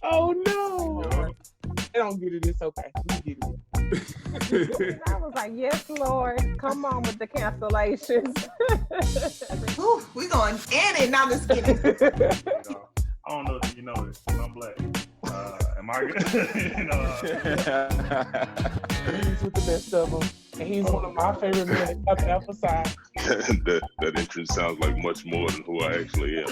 Oh no! They don't get it. It's okay. We get it. I was like, yes, Lord, come on with the cancellations. Ooh, we going in it. Now just kidding. I don't know if you know this, but I'm black. Am I good? He's with the best of them, and he's one of my favorite men to emphasize. that entrance sounds like much more than who I actually am.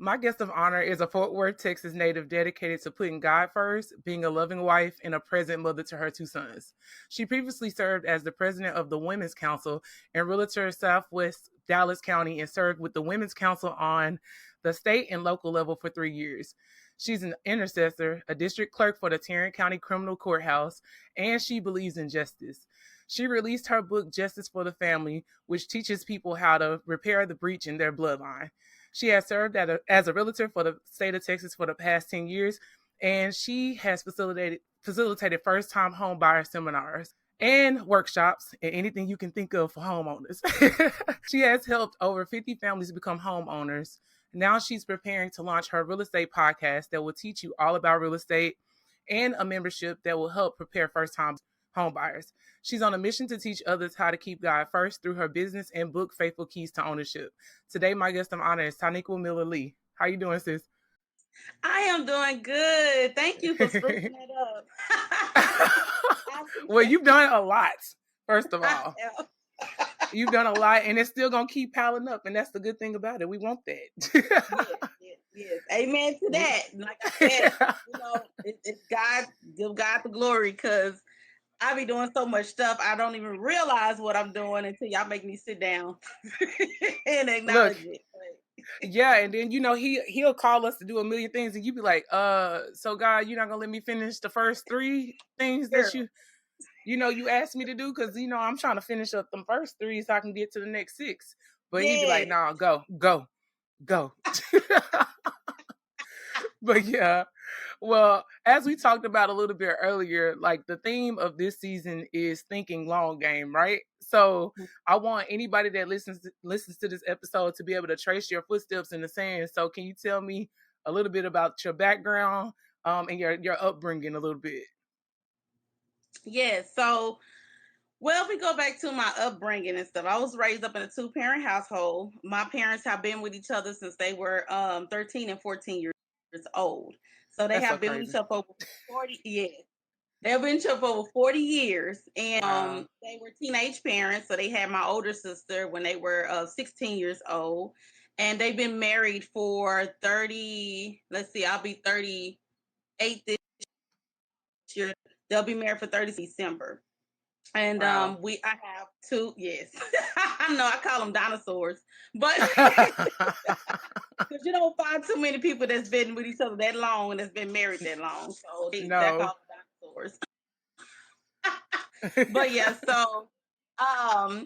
My guest of honor is a Fort Worth, Texas native dedicated to putting God first, being a loving wife, and a present mother to her 2 sons. She previously served as the president of the Women's Council in Realtor Southwest Dallas County and served with the Women's Council on the state and local level for 3 years. She's an intercessor, a district clerk for the Tarrant County Criminal Courthouse, and she believes in justice. She released her book, Justice for the Family, which teaches people how to repair the breach in their bloodline. She has served as a realtor for the state of Texas for the past 10 years, and she has facilitated first-time home buyer seminars and workshops and anything you can think of for homeowners. She has helped over 50 families become homeowners. Now she's preparing to launch her real estate podcast that will teach you all about real estate and a membership that will help prepare first-time home buyers. She's on a mission to teach others how to keep God first through her business and book, Faithful Keys to Ownership. Today, my guest of honor is Tyniqua Miller-Lee. How you doing, sis? I am doing good. Thank you for sprucing that up. Well, you've done a lot, first of all. You've done a lot, and it's still going to keep piling up, and that's the good thing about it. We want that. Yes. Amen to that. Like I said, it's God, give God the glory, because I be doing so much stuff, I don't even realize what I'm doing until y'all make me sit down and acknowledge it. Yeah, and then he'll call us to do a million things, and you be like, so God, you're not gonna let me finish the first 3 things that you asked me to do, because I'm trying to finish up them first 3 so I can get to the next 6. But he'd be like, nah, go. But yeah. Well, as we talked about a little bit earlier, like the theme of this season is thinking long game, right? So I want anybody that listens to this episode to be able to trace your footsteps in the sand. So can you tell me a little bit about your background and your upbringing a little bit? Yes. So, well, if we go back to my upbringing and stuff, I was raised up in a 2-parent household. My parents have been with each other since they were 13 and 14 years old. So they have been with each other for over 40 years. They've been with each other for over 40 years. And they were teenage parents. So they had my older sister when they were 16 years old. And they've been married for 30, I'll be 38 this year. They'll be married for 30 December. And I have 2, yes. I know, I call them dinosaurs, but because you don't find too many people that's been with each other that long and that's been married that long. So they call them dinosaurs. But yeah, so I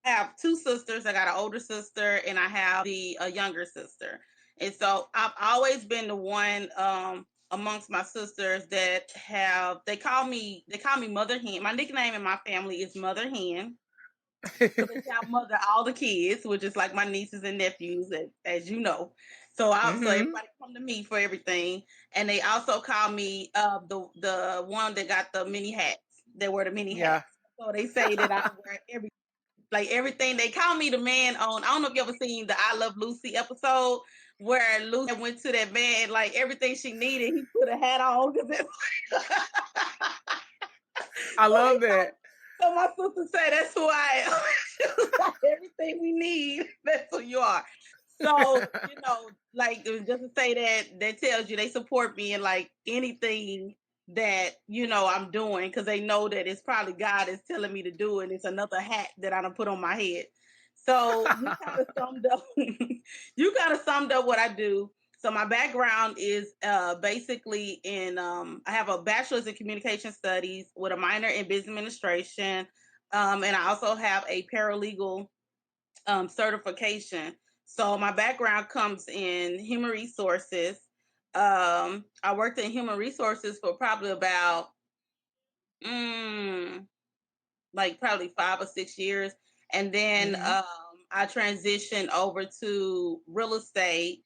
have 2 sisters. I got an older sister and I have a younger sister. And so I've always been the one amongst my sisters that they call me Mother Hen. My nickname in my family is Mother Hen. So they have mother all the kids, which is like my nieces and nephews, as you know. So everybody come to me for everything. And they also call me the one that got the mini hats. They wear the mini hats. So they say that I wear everything. They call me the man on, I don't know if you ever seen the I Love Lucy episode where Lucy went to that man, like everything she needed, he put a hat on. I love that. So my sister said, that's who I am. Everything we need, that's who you are. So, like just to say that tells you they support me in like anything that, I'm doing, because they know that it's probably God is telling me to do it. It's another hat that I done put on my head. So you kind of summed up what I do. So my background is basically in, I have a bachelor's in communication studies with a minor in business administration. And I also have a paralegal certification. So my background comes in human resources. I worked in human resources for probably about probably 5 or 6 years. And then I transitioned over to real estate,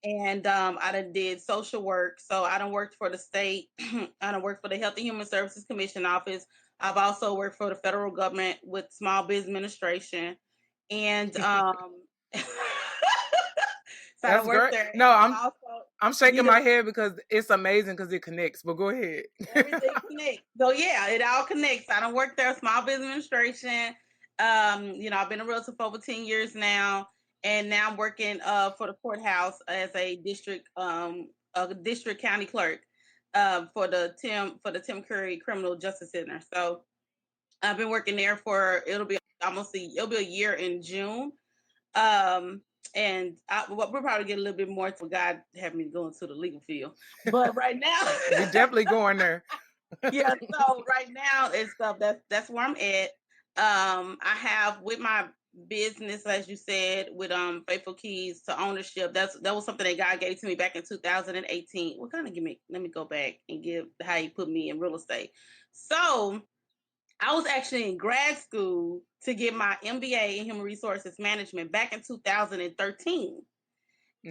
and I done did social work. So I done worked for the state. I done worked for the Health and Human Services Commission office. I've also worked for the federal government with Small Business Administration, and so I That's done worked great. there. No, And I also I'm shaking did my head because it's amazing because it connects. But go ahead. everything connects. So yeah, it all connects. I don't work there, Small Business Administration. I've been a realtor for over 10 years now, and now I'm working for the courthouse as a district county clerk for the Tim Curry Criminal Justice Center. So I've been working there for it'll be a year in June. Um, we'll probably get a little bit more to God have me go into the legal field, but right now We definitely going there. yeah, so right now it's stuff that's where I'm at. I have with my business, as you said, with Faithful Keys to Ownership. That was something that God gave to me back in 2018. What kind of let me go back and give how He put me in real estate. So I was actually in grad school to get my MBA in Human Resources Management back in 2013.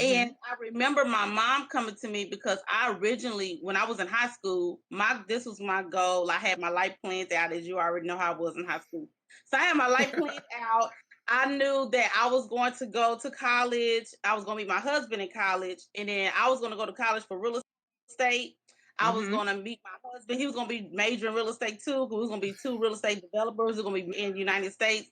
And I remember my mom coming to me because I originally, when I was in high school, this was my goal. I had my life planned out, as you already know how I was in high school. So I had my life planned out. I knew that I was going to go to college. I was going to meet my husband in college, and then I was going to go to college for real estate. I was going to meet my husband. He was going to be majoring in real estate too. We was going to be two real estate developers. We were going to be in the United States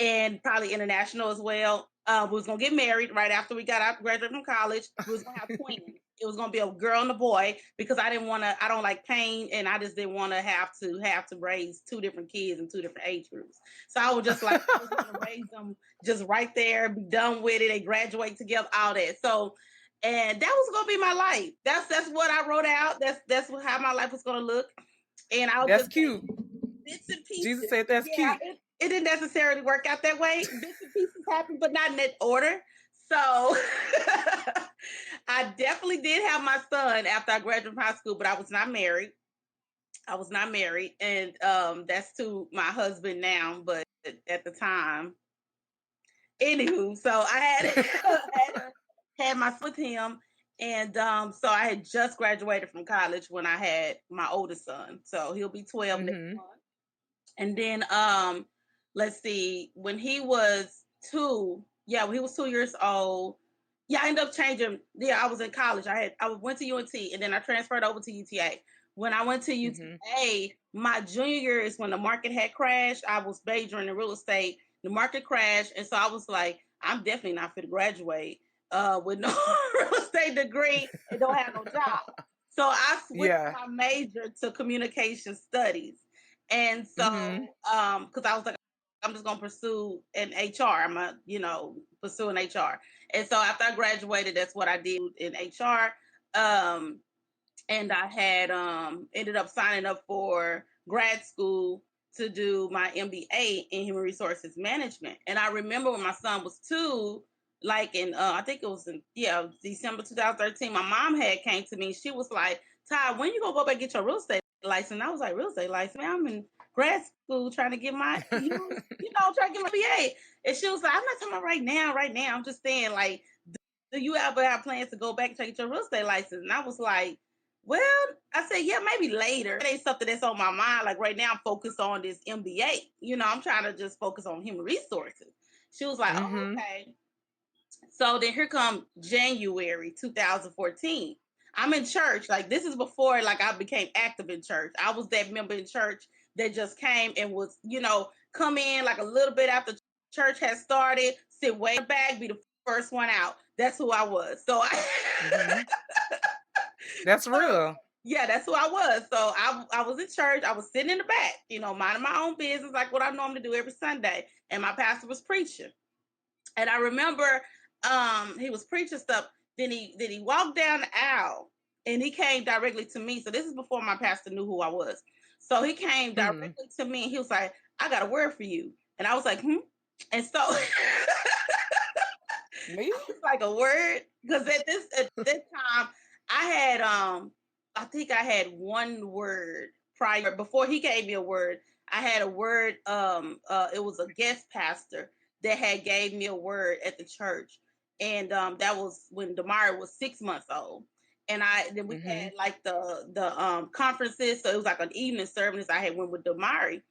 and probably international as well. We was gonna get married right after we graduated from college. We was gonna have twins. It was gonna be a girl and a boy because I don't like pain, and I just didn't want to have to raise two different kids in two different age groups. So I was just like, I just want to raise them just right there, be done with it. They graduate together, all that. So, and that was gonna be my life. That's what I wrote out. That's how my life was gonna look. And I was That's just cute. bits and pieces. Jesus said that's cute. It didn't necessarily work out that way. Bits and pieces happen, but not in that order. So I definitely did have my son after I graduated from high school, but I was not married. And that's to my husband now, but at the time, anywho, so I had my son with him, and so I had just graduated from college when I had my oldest son. So he'll be 12 next month. And then let's see, when he was 2 years old, I ended up changing. Yeah, I was in college. I went to UNT, and then I transferred over to UTA. When I went to UTA, my junior year is when the market had crashed. I was majoring in real estate. The market crashed, and so I was like, I'm definitely not fit to graduate with no real estate degree and don't have no job. So I switched my major to communication studies. And so, because I was like, I'm just gonna pursue an HR. Pursue an HR. And so after I graduated, that's what I did in HR. And I had ended up signing up for grad school to do my MBA in Human Resources Management. And I remember when my son was 2, like in I think it was in December 2013, my mom had came to me. She was like, Ty, when you gonna go back and get your real estate license? And I was like, real estate license? Man, I'm in grad school trying to get my trying to get my MBA. And she was like, I'm not talking about right now. I'm just saying, like, do you ever have plans to go back and take your real estate license? And I was like, well, I said, yeah, maybe later. It ain't something that's on my mind. Like right now, I'm focused on this MBA. I'm trying to just focus on human resources. She was like, oh, okay. So then here come January 2014. I'm in church. Like this is before like I became active in church. I was that member in church that just came and was, come in like a little bit after church had started, sit way back, be the first one out. That's who I was. So That's real. Yeah, that's who I was. So I was in church. I was sitting in the back, minding my own business, like what I normally do every Sunday. And my pastor was preaching. And I remember he was preaching stuff. Then he walked down the aisle and he came directly to me. So this is before my pastor knew who I was. So he came directly to me and he was like, I got a word for you. And I was like, And so it's like a word. Because at this time, I had I think I had one word prior before he gave me a word. I had a word. It was a guest pastor that had gave me a word at the church, and that was when Damari was 6 months old. And then we had like the conferences, so it was like an evening service. I had went with Damari,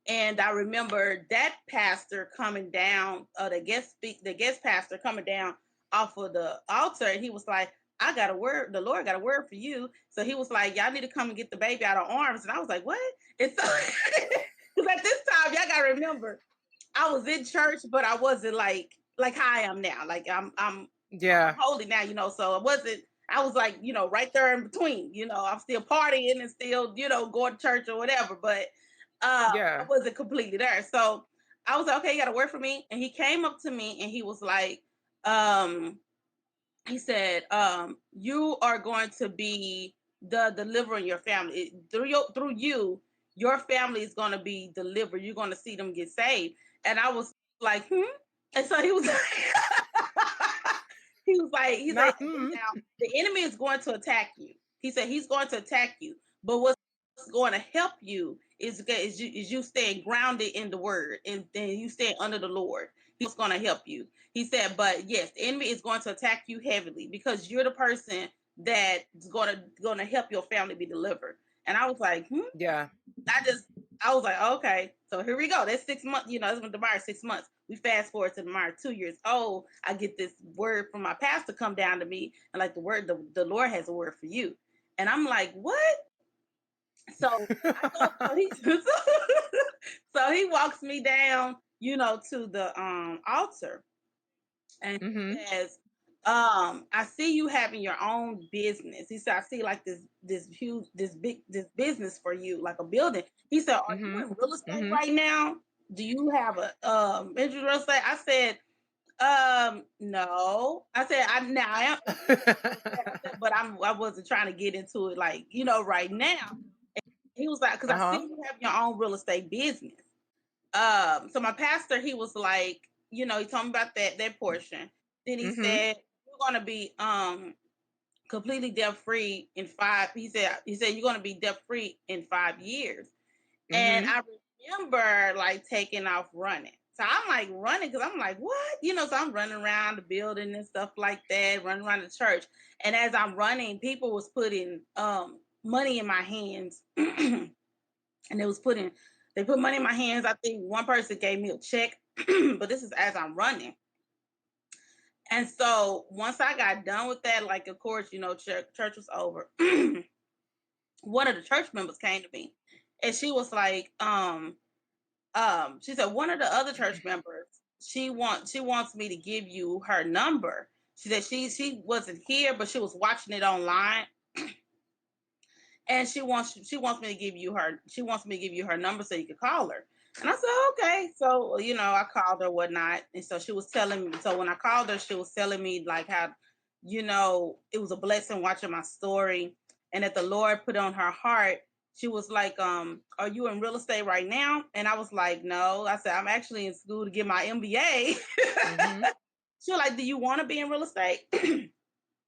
and I remember that pastor coming down, the guest pastor coming down off of the altar, and he was like, I got a word, the Lord got a word for you. So he was like, y'all need to come and get the baby out of arms. And I was like, what? And so, because at this time, y'all got to remember, I was in church, but I wasn't like how I am now. Like I'm holy now, you know, so I was like, you know, right there in between, you know, I'm still partying and still, you know, going to church or whatever, but I wasn't completely there. So I was like, okay, you got a word for me. And he came up to me and he was like, he said, you are going to be the deliverer in your family. Through you, your family is going to be delivered. You're going to see them get saved. And I was like, And so he was like, he's like, now the enemy is going to attack you. He said he's going to attack you, but what's going to help you is you staying grounded in the word, and then you stay under the Lord. He's going to help you. He said, but yes, the enemy is going to attack you heavily because you're the person that's going to help your family be delivered. And I was like, I was like, okay, so here we go. That's 6 months, you know, that's when Damari 6 months. We fast forward to Damari 2 years old. I get this word from my pastor come down to me, and like the Lord has a word for you. And I'm like, what? So so he walks me down, you know, to the altar, and he says, I see you having your own business. He said, I see like this huge, this business for you, like a building. He said, are you in real estate right now? Do you have a interest in real estate? I said, no. I said, I am, but I wasn't trying to get into it, like, you know, right now. He was like, because I see you have your own real estate business. So my pastor, he was like, you know, he told me about that portion. Then he said, you're gonna be completely debt free in 5. He said you're gonna be debt free in 5 years. And I remember like taking off running. So I'm like running because I'm like, what? You know, so I'm running around the building and stuff like that, running around the church. And as I'm running, people was putting money in my hands. And they put money in my hands. I think one person gave me a check, but this is as I'm running. And so once I got done with that, like, of course, you know, church was over. One of the church members came to me and she was like, she said, one of the other church members, she wants me to give you her number. She said she wasn't here, but she was watching it online. And she wants me to give you her number so you could call her. And I said, okay. So, you know, I called her, whatnot. And so she was telling me, so when I called her, she was telling me like how, you know, it was a blessing watching my story and that the Lord put on her heart. She was like, are you in real estate right now? And I was like, no. I said, I'm actually in school to get my MBA. She was like, do you want to be in real estate?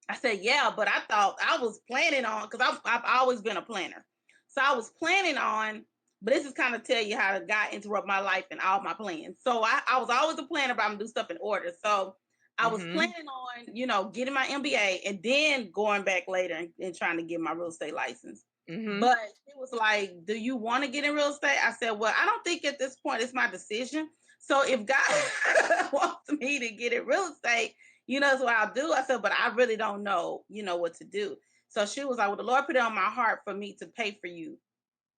I said, yeah, but I thought I was planning on, because I've always been a planner. So I was planning on, but this is kind of tell you how God interrupt my life and all my plans. So I was always a planner, but I'm going to do stuff in order. So I was planning on, you know, getting my MBA and then going back later and trying to get my real estate license. But it was like, do you want to get in real estate? I said, well, I don't think at this point it's my decision. So if God wants me to get in real estate, you know, that's what I'll do. I said, but I really don't know, you know, what to do. So she was like, well, the Lord put it on my heart for me to pay for you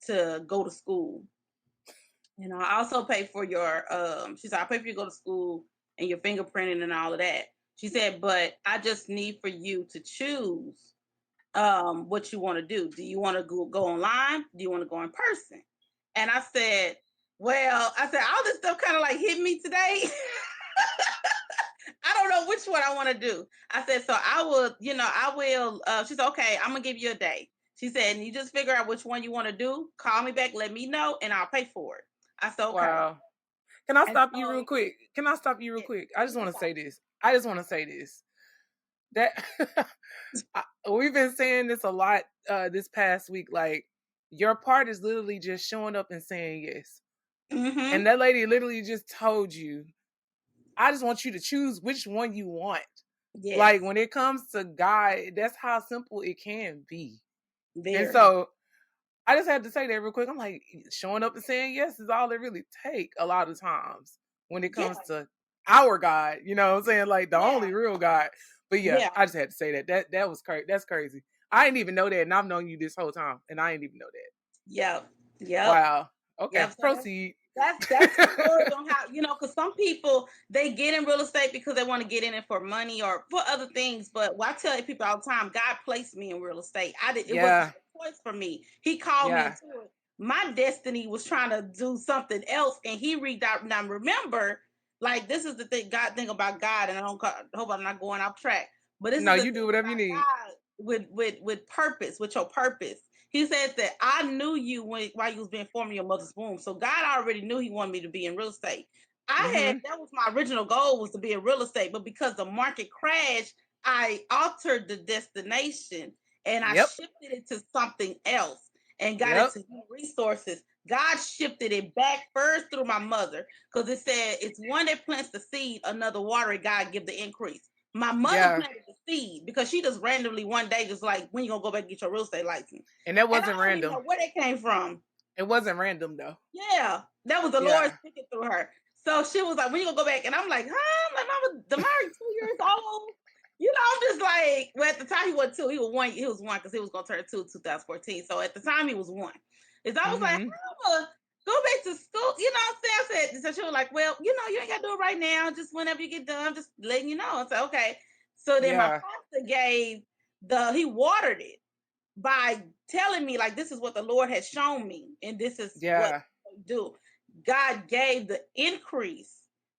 to go to school. You know, I also pay for your, she said, I'll pay for you to go to school and your fingerprinting and all of that. She said, but I just need for you to choose what you want to do. Do you want to go online? Do you want to go in person? And I said, well, all this stuff kind of like hit me today. I don't know which one I want to do. I said, so I will, you know, she said, okay, I'm going to give you a day. She said, and you just figure out which one you want to do. Call me back, let me know, and I'll pay for it. I said, okay. Wow. Can I stop you real quick? I just want to say this. That we've been saying this a lot this past week. Like, your part is literally just showing up and saying yes. And that lady literally just told you I just want you to choose which one you want. Yes. Like when it comes to God, that's how simple it can be. Very. And so I just had to say that real quick. I'm like, showing up and saying yes is all it really take a lot of times when it comes to our God. You know what I'm saying? Like the only real God. But yeah, I just had to say that. That was crazy. That's crazy. I didn't even know that, and I've known you this whole time, and I didn't even know that. Yep. Wow. Okay. Yep. So Proceed. that's the story on how, because some people, they get in real estate because they want to get in it for money or for other things. But I tell people all the time, God placed me in real estate. It wasn't a choice for me. He called me into it. My destiny was trying to do something else, and he redirected. Now remember, like this is the thing about God, and I hope I'm not going off track. But this is the you do whatever you need. God with purpose, with your purpose. He says that I knew you while you was being formed in your mother's womb. So God already knew he wanted me to be in real estate. That was my original goal, was to be in real estate. But because the market crashed, I altered the destination and I shifted it to something else and got into new resources. God shifted it back first through my mother, because it said it's one that plants the seed, another water, God give the increase. My mother planted the seed because she just randomly one day just like, when you gonna go back and get your real estate license? And that wasn't I don't random. even know where that came from. It wasn't random though. Yeah, that was the Lord speaking through her. So she was like, when you gonna go back? And I'm like, huh? My mama, the Mary 2 years old. I'm just like, well, at the time he was 2, he was 1. He was 1 because he was gonna turn 2 in 2014. So at the time he was 1. And so I was like, Mama, go back to school. You know what I'm saying? I said, so she was like, well, you ain't gotta do it right now. Just whenever you get done, just letting you know. I said, okay. So then my pastor he watered it by telling me, like, this is what the Lord has shown me, and this is what I do. God gave the increase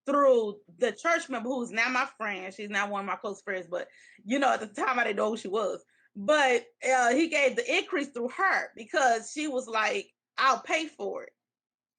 through the church member who's now my friend. She's now one of my close friends, but at the time I didn't know who she was. But he gave the increase through her because she was like, I'll pay for it.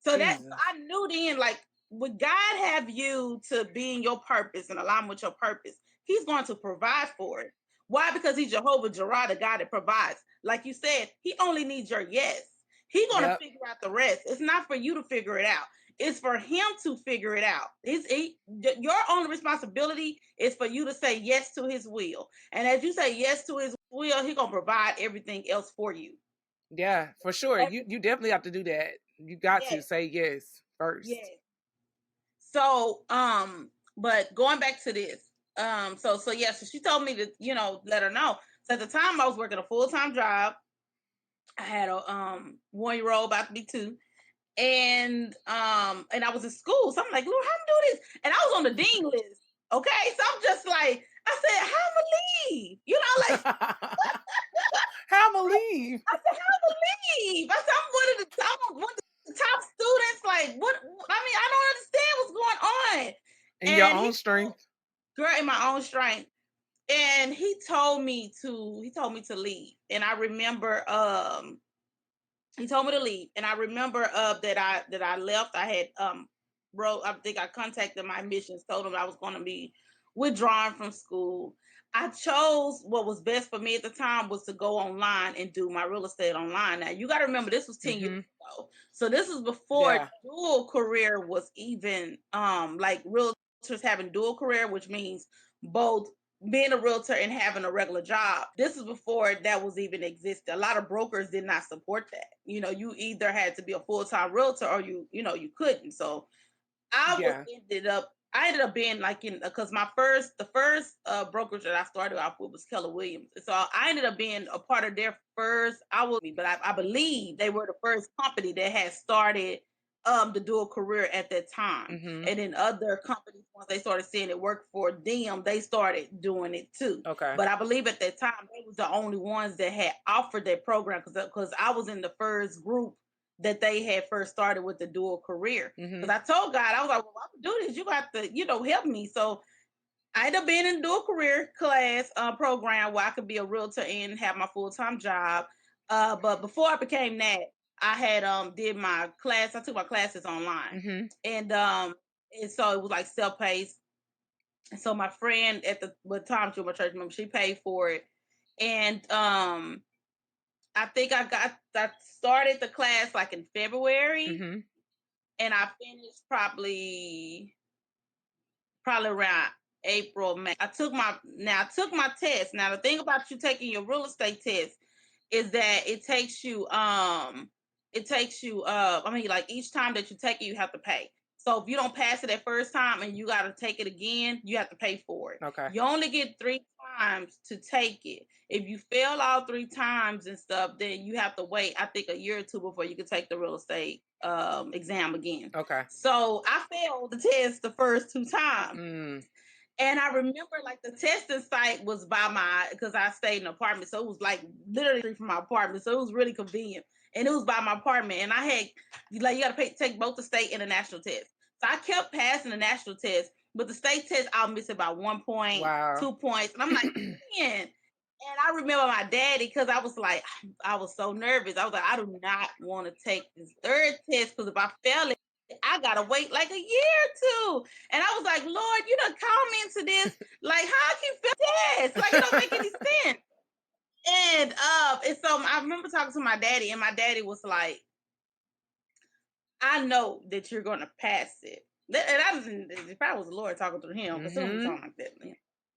So I knew then, like, would God have you to be in your purpose and align with your purpose, he's going to provide for it. Why? Because he's Jehovah Jireh, the God that provides. Like you said, he only needs your yes. He's going to figure out the rest. It's not for you to figure it out. It's for him to figure it out. Your only responsibility is for you to say yes to his will. And as you say yes to his will, he's going to provide everything else for you. Yeah, for sure. You definitely have to do that. You got to say yes first. Yes. So, but going back to this, so she told me to, let her know. So at the time I was working a full-time job. I had a 1-year-old about to be 2. And I was in school. So I'm like, Lord, how am I doing this? And I was on the dean list. Okay. So I'm just like, I said, how am I leave? Like how am I leave? I said, how am I leave? I said, I'm one of the top students. Like, what? I mean, I don't understand what's going on. In your own strength. Girl, in my own strength. And he told me to leave. And I remember he told me to leave. And I remember that I left. I had I think I contacted my admissions, told them I was going to be withdrawn from school. I chose what was best for me at the time was to go online and do my real estate online. Now you got to remember, this was 10 years ago. So this is before dual career was even like realtors having dual career, which means both being a realtor and having a regular job. This is before that was even existed. A lot of brokers did not support that. You either had to be a full-time realtor or you couldn't. So I ended up being like because the first brokerage that I started off with was Keller Williams. So I ended up being a part of their first, but I believe they were the first company that had started the dual career at that time. And then other companies, once they started seeing it work for them, they started doing it too. Okay. But I believe at that time they was the only ones that had offered that program, because I was in the first group that they had first started with the dual career. Because I told God, I was like, well, I'm gonna do this. You got to, help me. So I ended up being in the dual career class program where I could be a realtor and have my full-time job. But before I became that, I had did my class. I took my classes online, and so it was like self-paced. And so my friend at the time, she was my church member, she paid for it, and I think I started the class like in February, and I finished probably probably around April, May. I took my test. Now the thing about you taking your real estate test is that it takes you I mean, like each time that you take it, you have to pay. So if you don't pass it that first time and you got to take it again, you have to pay for it. Okay. You only get 3 times to take it. If you fail all 3 times and stuff, then you have to wait, I think, a year or 2 before you can take the real estate exam again. Okay. So I failed the test the first 2 times. Mm. And I remember like the testing site was by because I stayed in an apartment. So it was like literally from my apartment. So it was really convenient. And it was by my apartment. And I had, like, you got to take both the state and the national test. So I kept passing the national test, but the state test, I'll miss it by 1 point, Wow. 2 points. And I'm like, man. And I remember my daddy, because I was like, I was so nervous. I was like, I do not want to take this third test, because if I fail it, I gotta wait like a year or 2. And I was like, Lord, you done called me into this. Like, how I can fail this? Like, it don't make any sense. And so I remember talking to my daddy, and my daddy was like, I know that you're gonna pass it. And it probably was the Lord talking through him, because something like that.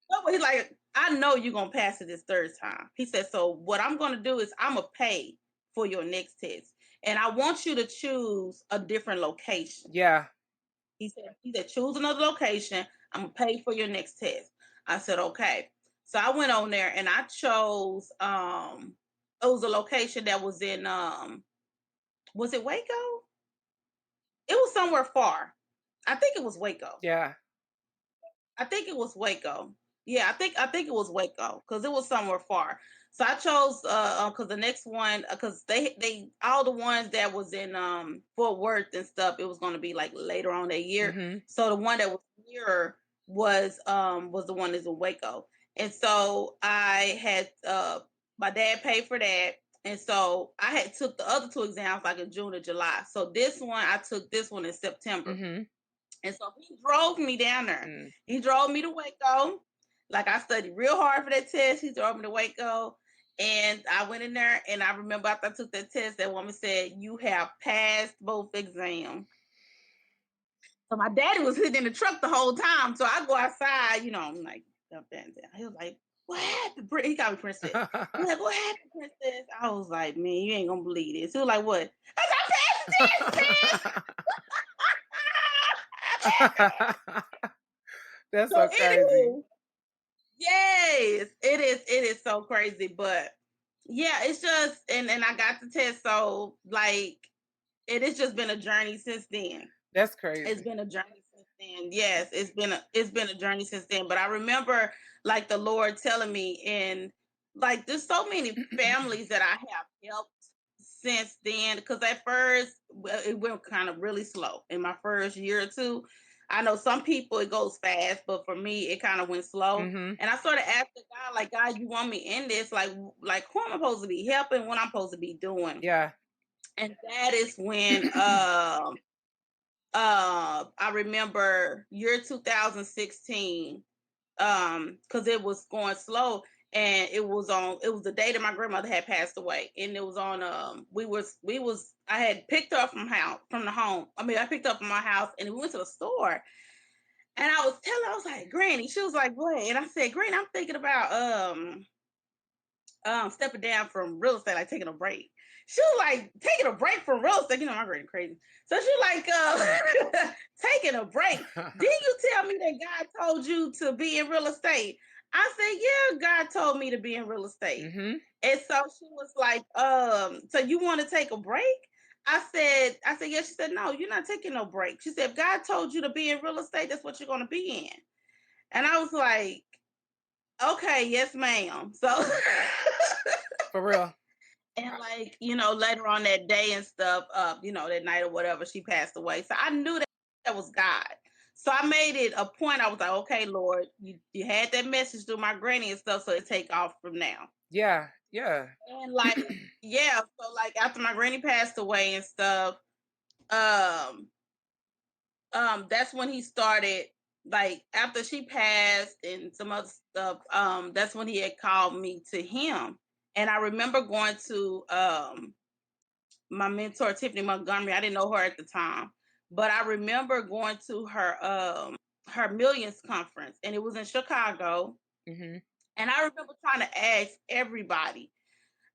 So he's like, I know you're gonna pass it this third time. He said, so what I'm gonna do is I'm gonna pay for your next test. And I want you to choose a different location. Yeah. He said, choose another location. I'm gonna pay for your next test. I said, okay. So I went on there and I chose it was a location that was in was it Waco? It was somewhere far. I think it was Waco. Yeah. I think it was Waco. Yeah, I think it was Waco, because it was somewhere far. So I chose because the next one, because they all the ones that was in Fort Worth and stuff, it was going to be like later on that year. So the one that was nearer was the one that's in Waco. And so I had my dad paid for that. And so I had took the other 2 exams like in June or July. So this one, I took this one in September. And so he drove me down there. He drove me to Waco. Like, I studied real hard for that test. He drove me to Waco. And I went in there, and I remember after I took that test, that woman said, you have passed both exams. So my daddy was sitting in the truck the whole time. So I go outside, I'm like, up and down. He was like, what happened? He got me Princess. He was like, what happened, Princess? I was like, man, you ain't gonna believe this. He was like, what? I said, I passed this. That's so crazy. Yes, it is so crazy. But yeah, it's just and I got the test, so like it has just been a journey since then. That's crazy. It's been a journey since then. Yes, it's been a journey since then. But I remember like the Lord telling me, and like there's so many families that I have helped since then, because at first it went kind of really slow in my first year or 2. I know some people it goes fast, but for me it kind of went slow. And I started asking God, like, God, you want me in this? Like who am I supposed to be helping? What I'm supposed to be doing? Yeah. And that is when I remember year 2016, because it was going slow, and it was the day that my grandmother had passed away, and it was on I had picked her up from the home. I mean, I picked her up from my house, and we went to the store, and I was like, Granny, she was like, what? And I said, Granny, I'm thinking about stepping down from real estate, like taking a break. She was like, taking a break from real estate. My granny crazy. So she was like, taking a break. Didn't you tell me that God told you to be in real estate? I said, yeah, God told me to be in real estate. And so she was like, so you want to take a break? I said, yeah. She said, no, you're not taking no break. She said, if God told you to be in real estate, that's what you're going to be in. And I was like, okay, yes, ma'am. So for real. And like, later on that day and stuff, that night or whatever, she passed away. So I knew that was God. So I made it a point. I was like, okay, Lord, you had that message through my granny and stuff, so it take off from now. Yeah, yeah. And like, yeah, so like after my granny passed away and stuff, that's when he started, like after she passed and some other stuff, that's when he had called me to him. And I remember going to my mentor, Tiffany Montgomery. I didn't know her at the time, but I remember going to her her Millions conference, and it was in Chicago. Mm-hmm. And I remember trying to ask everybody.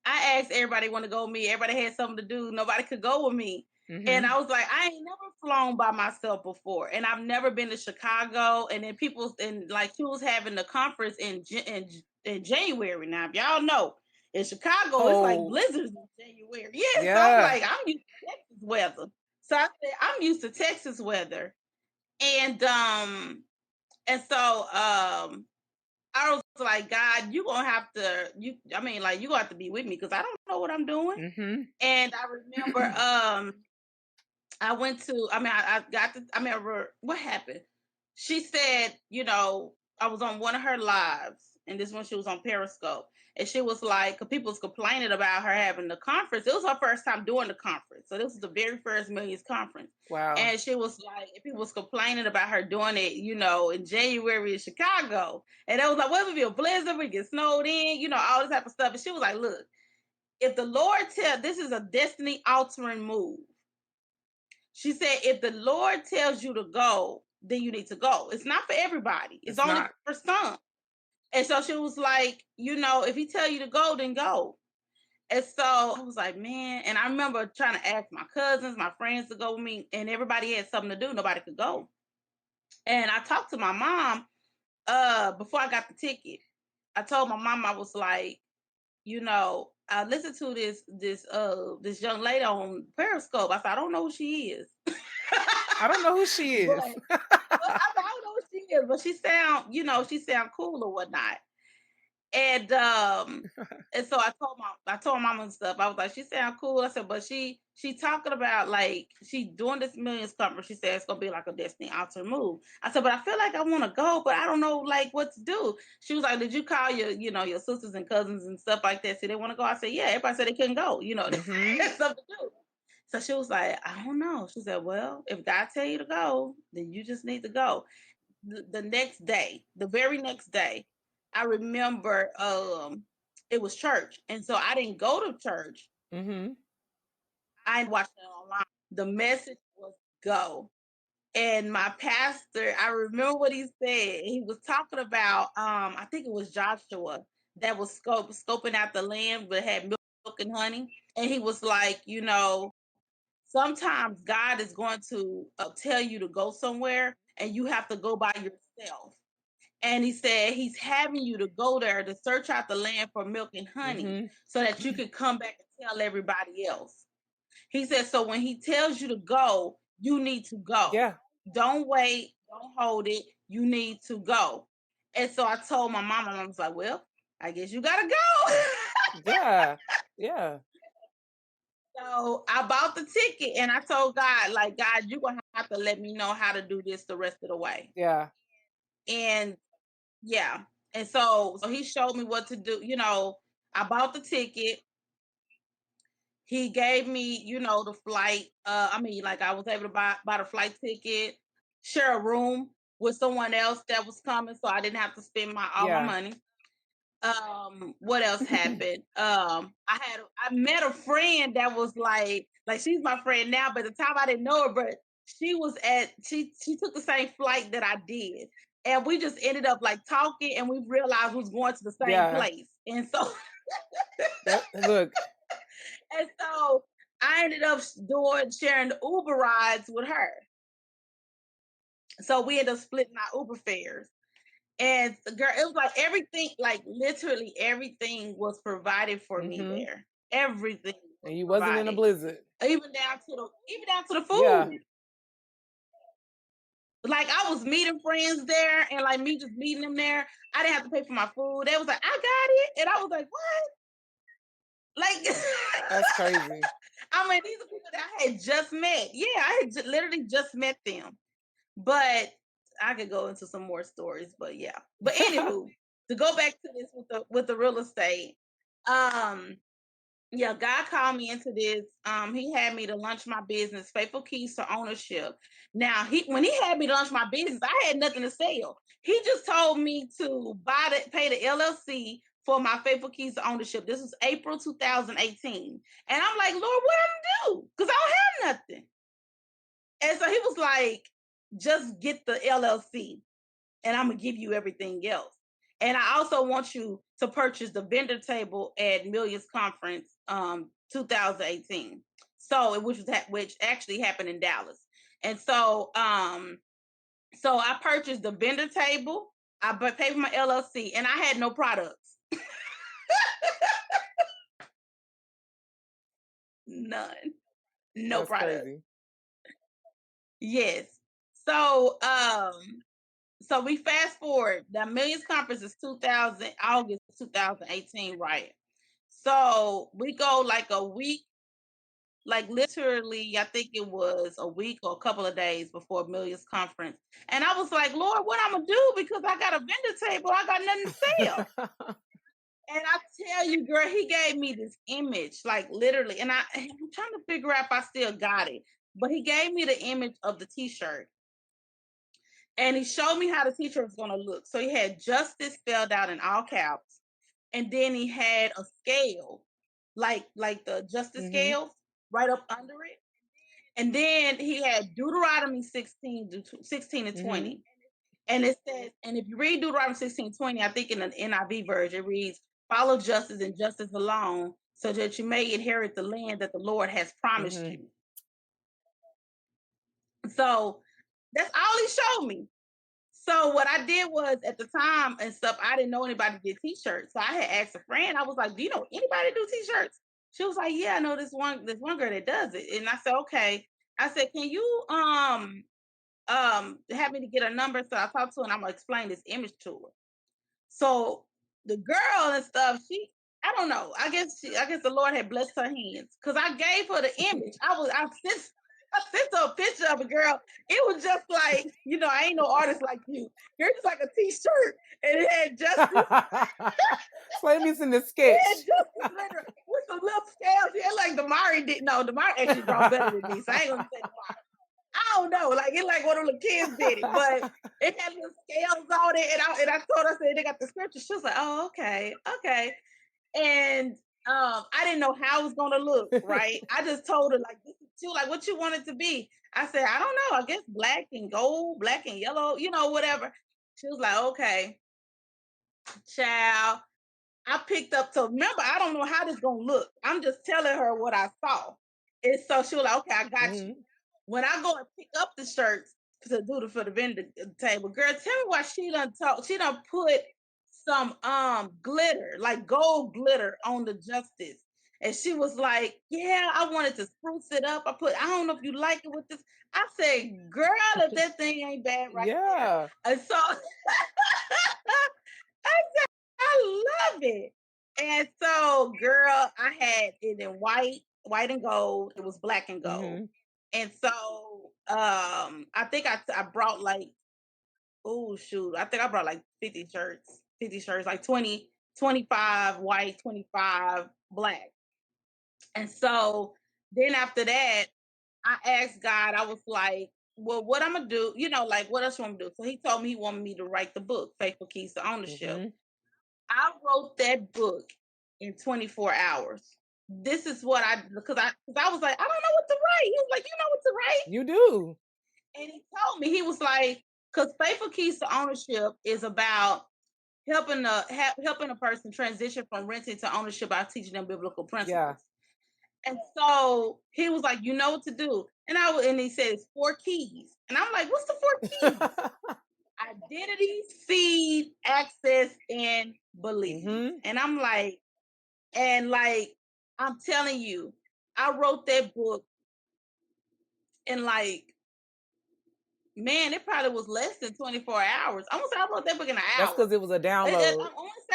I asked everybody want to go with me. Everybody had something to do. Nobody could go with me. Mm-hmm. And I was like, I ain't never flown by myself before, and I've never been to Chicago. And then people, and like she was having the conference in January. Now, if y'all know, in Chicago, it's like blizzards in January. Yeah, so I'm like, I'm used to Texas weather. So I said, I'm used to Texas weather, and so I was like, God, you gonna have to, you gonna have to be with me because I don't know what I'm doing. Mm-hmm. And I remember I went to, what happened? She said, I was on one of her lives, and this one she was on Periscope, and she was like, 'cause people was complaining about her having the conference. It was her first time doing the conference, so this was the very first Millions conference. Wow. And she was like, people was complaining about her doing it, in January in Chicago, and it was like, what if it be a blizzard, we get snowed in, all this type of stuff. And she was like, look, if the Lord this is a destiny altering move. She said, if the Lord tells you to go, then you need to go. It's not for everybody. It's only for some. And so she was like, if he tell you to go, then go. And so I was like, man. And I remember trying to ask my cousins, my friends to go with me, and everybody had something to do. Nobody could go. And I talked to my mom before I got the ticket. I told my mom, I was like, I listened to this young lady on Periscope. I said, I don't know who she is. I don't know who she is. But I don't know who she is, but she sound cool or whatnot. And and so I told mom and stuff. I was like, she sound cool. I said, but she talking about like she doing this Millions conference. She said it's gonna be like a destiny alter move. I said, but I feel like I want to go, but I don't know like what to do. She was like, did you call your sisters and cousins and stuff like that? Say they want to go. I said, yeah. Everybody said they couldn't go. Mm-hmm. That's something to do. So she was like, I don't know. She said, well, if God tell you to go, then you just need to go. The next day, the very next day, I remember it was church. And so I didn't go to church. Mm-hmm. I watched it online. The message was go. And my pastor, I remember what he said. He was talking about, I think it was Joshua that was scoping out the land but had milk and honey. And he was like, sometimes God is going to tell you to go somewhere and you have to go by yourself. And he said he's having you to go there to search out the land for milk and honey so that you can come back and tell everybody else. He said, so when he tells you to go, you need to go. Yeah. Don't wait. Don't hold it. You need to go. And so I told my mom, and I was like, well, I guess you got to go. Yeah. Yeah. So I bought the ticket and I told God, like, God, you're going to have to let me know how to do this the rest of the way. Yeah. And yeah. And so he showed me what to do. I bought the ticket. He gave me, the flight. I was able to buy the flight ticket, share a room with someone else that was coming. So I didn't have to spend all my money. What else happened? I met a friend that was like she's my friend now, but at the time I didn't know her, but she took the same flight that I did. And we just ended up like talking and we realized we was going to the same place. And so look. And so I ended up sharing the Uber rides with her. So we ended up splitting our Uber fares. And girl, it was like everything, like literally everything was provided for me there. Everything. And you wasn't in a blizzard. Even down to the food. Yeah. Like I was meeting friends there, and like me just meeting them there, I didn't have to pay for my food. They was like, I got it, and I was like, what? Like that's crazy. I mean, these are people that I had just met. Yeah, I had literally just met them. But I could go into some more stories, but yeah. But anywho, to go back to this with the real estate, yeah, God called me into this. He had me to launch my business, Faithful Keys to Ownership. Now, when he had me to launch my business, I had nothing to sell. He just told me to pay the LLC for my Faithful Keys to Ownership. This was April 2018. And I'm like, Lord, what am I do? Because I don't have nothing. And so he was like, just get the LLC, and I'm gonna give you everything else. And I also want you to purchase the vendor table at Millions Conference 2018. So which actually happened in Dallas. And so so I purchased the vendor table, I paid for my LLC, and I had no products. None. No That's products. crazy. Yes. So we fast forward. The Millions Conference is August 2018, right? So we go like a week, like literally, I think it was a week or a couple of days before Millions Conference. And I was like, Lord, what I'm gonna do? Because I got a vendor table, I got nothing to sell. And I tell you, girl, he gave me this image, like literally, and I'm trying to figure out if I still got it. But he gave me the image of the t-shirt. And he showed me how the t-shirt was gonna look. So he had justice spelled out in all caps. And then he had a scale, like the justice scales right up under it. And then he had Deuteronomy 16 and 20. And it says, and if you read Deuteronomy 16:20, I think in the NIV version, it reads, follow justice and justice alone, so that you may inherit the land that the Lord has promised you. So that's all he showed me. So what I did was, at the time and stuff, I didn't know anybody did t-shirts. So I had asked a friend, I was like, do you know anybody do t-shirts? She was like, yeah, I know this one girl that does it. And I said, okay. I said, can you have me to get a number? So I talked to her, and I'm gonna explain this image to her. So the girl and stuff, I don't know. I guess the Lord had blessed her hands, because I gave her the image. I sent her a picture of a girl. It was just like, I ain't no artist like you. You're just like a t-shirt, and it had justice. Play me in the sketch. It had justice with some little scales. Yeah, like Damari didn't know. Damari actually draw better than me, so I ain't gonna say Damari. I don't know, like one of the kids did it, but it had little scales on it, and I told her, I said, they got the scripture. She was like, oh, okay. And I didn't know how it was gonna look, right? I just told her, like, she was like, what you want it to be? I said, I don't know, I guess black and gold, black and yellow, whatever. She was like, okay. Child, I picked up, so remember, I don't know how this gonna look. I'm just telling her what I saw. And so she was like, okay, I got you. When I go and pick up the shirts to do for the vendor table, girl, tell me why she done put some glitter, like gold glitter, on the justice. And she was like, yeah, I wanted to spruce it up. I don't know if you like it with this. I said, girl, if that thing ain't bad right there. And so I said, I love it. And so, girl, I had it in white and gold. It was black and gold. And so I think I brought like, I think I brought like 50 shirts, like 25 white, 25 black. And so then after that, I asked God, I was like, well, what I'm going to do, like, what else you want me to do? So he told me he wanted me to write the book, Faithful Keys to Ownership. I wrote that book in 24 hours. This is what because I was like, I don't know what to write. He was like, you know what to write? You do. And he told me, he was like, because Faithful Keys to Ownership is about helping a person transition from renting to ownership by teaching them biblical principles. Yeah. And so he was like, you know what to do. And he said, it's 4 keys. And I'm like, what's the 4 keys? Identity, seed, access, and belief. And I'm like, I'm telling you, I wrote that book in like, man, it probably was less than 24 hours. I want to say I wrote that book in an hour. That's because it was a download. I want to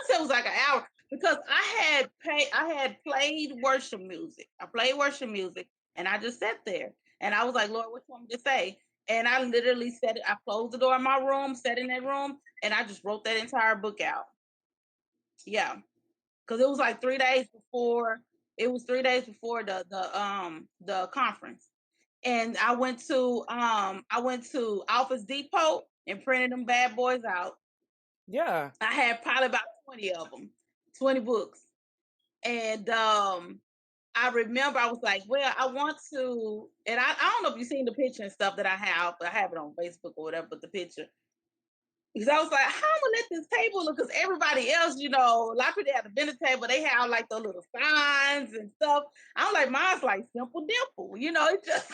say it was like an hour, because I had played worship music. I played worship music, and I just sat there, and I was like, Lord, what you want me to say? And I literally said it. I closed the door in my room, sat in that room, and I just wrote that entire book out. Yeah, because it was like 3 days before. It was 3 days before the conference. And I went to Office Depot and printed them bad boys out. Yeah. I had probably about 20 of them, 20 books. And I I remember I was like, well, I want to, and I don't know if you've seen the picture and stuff that I have. I have it on Facebook or whatever, but the picture. Because I was like, how am I gonna let this table look? Because everybody else, a lot of people at the dinner table, they have like the little signs and stuff. I'm like, mine's like simple dimple, it just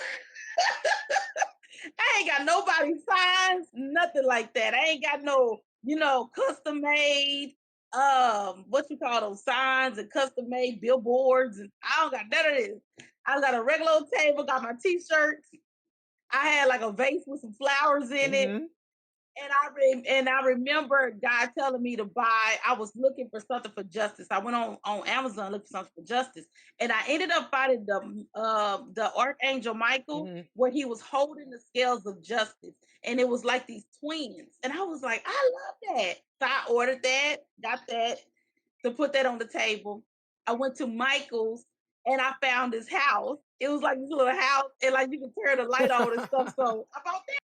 I ain't got nobody signs, nothing like that. I ain't got no, custom made what you call those signs and custom made billboards, and I don't got none of this. I got a regular old table, got my t-shirts. I had like a vase with some flowers in it. And I remember God telling me to buy. I was looking for something for justice. I went on Amazon looking for something for justice, and I ended up finding the Archangel Michael, where he was holding the scales of justice, and it was like these twins. And I was like, I love that. So I ordered that, got that to put that on the table. I went to Michael's and I found this house. It was like this little house, and like you could turn the light on and stuff. So I bought that.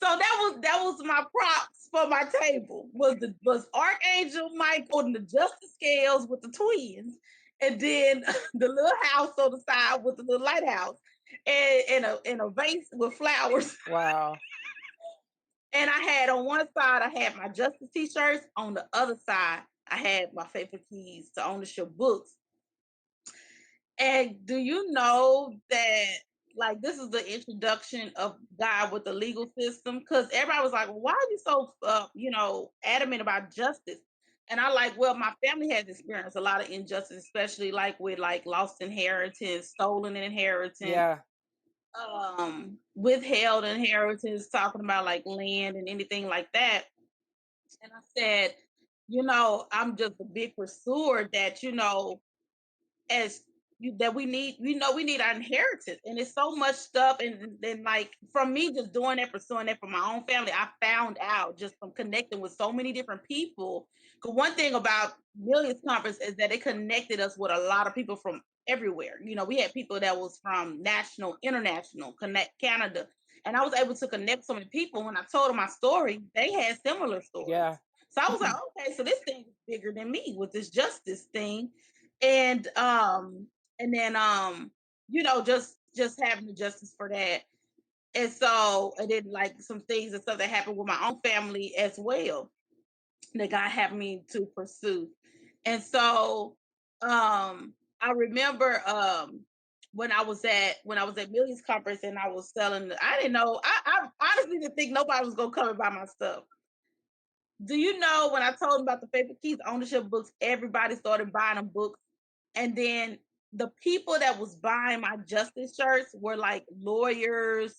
So that was my props for my table. Was Archangel Michael and the justice scales with the twins, and then the little house on the side with the little lighthouse, and a vase with flowers. Wow. And I had on one side, I had my justice t-shirts. On the other side, I had my favorite keys to ownership books. And do you know that, like, this is the introduction of God with the legal system? Because everybody was like, well, why are you so, adamant about justice? And I like, well, my family has experienced a lot of injustice, especially like with like lost inheritance, stolen inheritance, Yeah. withheld inheritance, talking about like land and anything like that. And I said, I'm just a big pursuer that, as that we need, we need our inheritance, and it's so much stuff, and like from me just doing that, pursuing that for my own family, I found out just from connecting with so many different people. Because one thing about Millions Conference is that it connected us with a lot of people from everywhere. We had people that was from national, international, connect Canada, and I was able to connect so many people. When I told them my story, they had similar stories. Yeah. So I was like, okay, so this thing is bigger than me with this justice thing. And then just having the justice for that. And so I did like some things and stuff that happened with my own family as well that God had me to pursue. And so I remember when I was at Millions Conference and I was selling, I didn't know, I honestly didn't think nobody was gonna come and buy my stuff. Do you know when I told them about the favorite keys ownership books, everybody started buying them books. And then the people that was buying my justice shirts were like lawyers,